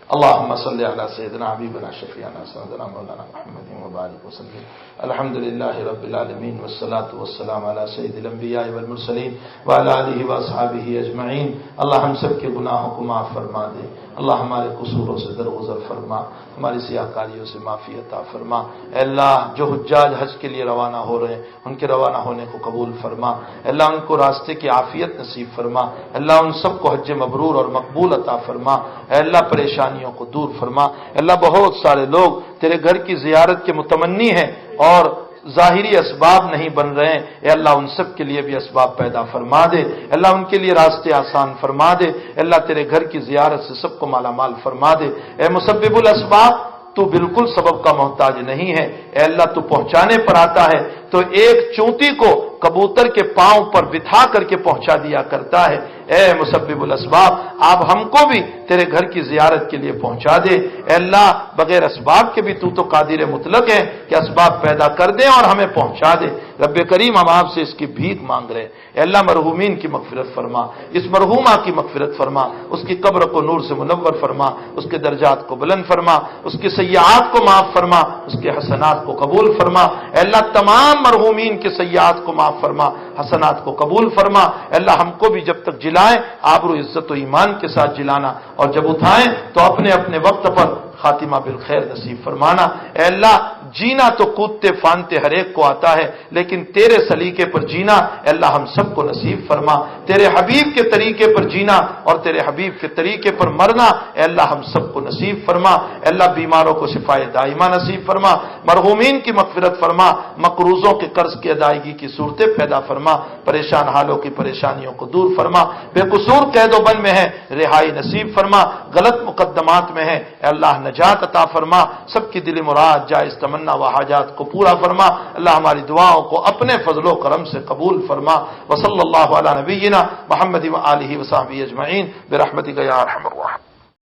اللهم صل على سيدنا حبيبنا شفيعنا سيدنا مولانا محمد وبارك وسلم. الحمد لله رب العالمين والصلاة والسلام على سيد الانبياء والمرسلين وعلى آله واصحابه اجمعین. اللہ ہم سب کے گناہوں کو معاف فرما دے. اللہ ہمارے قصوروں سے درگزر فرما، ہماری سیاہکاریوں سے معافی عطا فرما. اے اللہ جو حجاج حج کے لیے روانہ ہو رہے ہیں ان کے روانہ ہونے کو قبول فرما. اے اللہ ان کو راستے کی عافیت نصیب فرما. اللہ ان سب کو حج مبرور اور مقبول عطا فرما. اے اللہ پریشانیوں کو دور فرما. اللہ بہت سارے لوگ تیرے گھر کی زیارت کے متمنی ہیں اور ظاہری اسباب نہیں بن رہے ہیں. اے اللہ ان سب کے لیے بھی اسباب پیدا فرما دے. اللہ ان کے لیے راستے آسان فرما دے. اللہ تیرے گھر کی زیارت سے سب کو مالا مال فرما دے. اے مسبب الاسباب تو بالکل سبب کا محتاج نہیں ہے. اے اللہ تو پہنچانے پر آتا ہے تو ایک چونٹی کو کبوتر کے پاؤں پر بٹھا کر کے پہنچا دیا کرتا ہے. اے مسبب الاسباب آپ ہم کو بھی تیرے گھر کی زیارت کے لیے پہنچا دے۔ اے اللہ بغیر اسباب کے بھی تو قادر مطلق ہے کہ اسباب پیدا کر دے اور ہمیں پہنچا دے۔ رب کریم ہم آپ سے اس کی بھیک مانگ رہے ہیں۔ اے اللہ مرحومین کی مغفرت فرما، اس مرحومہ کی مغفرت فرما، اس کی قبر کو نور سے منور فرما، اس کے درجات کو بلند فرما، اس کی سیئات کو معاف فرما، اس کے حسنات کو قبول فرما۔ اے اللہ تمام مرحومین کے سیئات کو معاف فرما، حسنات کو قبول فرما۔ اے اللہ ہم کو بھی جب تک جلائیں آبرو عزت و ایمان کے ساتھ جلانا، اور جب اٹھائیں تو اپنے اپنے وقت پر خاتمہ بالخیر نصیب فرمانا۔ اے اللہ جینا تو کودتے فانتے ہر ایک کو آتا ہے، لیکن تیرے سلیقے پر جینا اے اللہ ہم سب کو نصیب فرما۔ تیرے حبیب کے طریقے پر جینا اور تیرے حبیب کے طریقے پر مرنا اے اللہ ہم سب کو نصیب فرما۔ اے اللہ بیماروں کو شفائے دائمہ نصیب فرما، مرحومین کی مغفرت فرما، مقروضوں کے قرض کی ادائیگی کی صورتیں پیدا فرما، پریشان حالوں کی پریشانیوں کو دور فرما، بے قصور قید و بند میں ہے رہائی نصیب فرما، غلط مقدمات میں ہے اے اللہ نجات عطا فرما، سب کی دلی مراد جائز تمنا و حاجات کو پورا فرما۔ اللہ ہماری دعاؤں کو اپنے فضل و کرم سے قبول فرما۔ وصلی اللہ علی نبینا محمد و آلہ و صحبہ اجمعین برحمتک یا ارحم الراحمین۔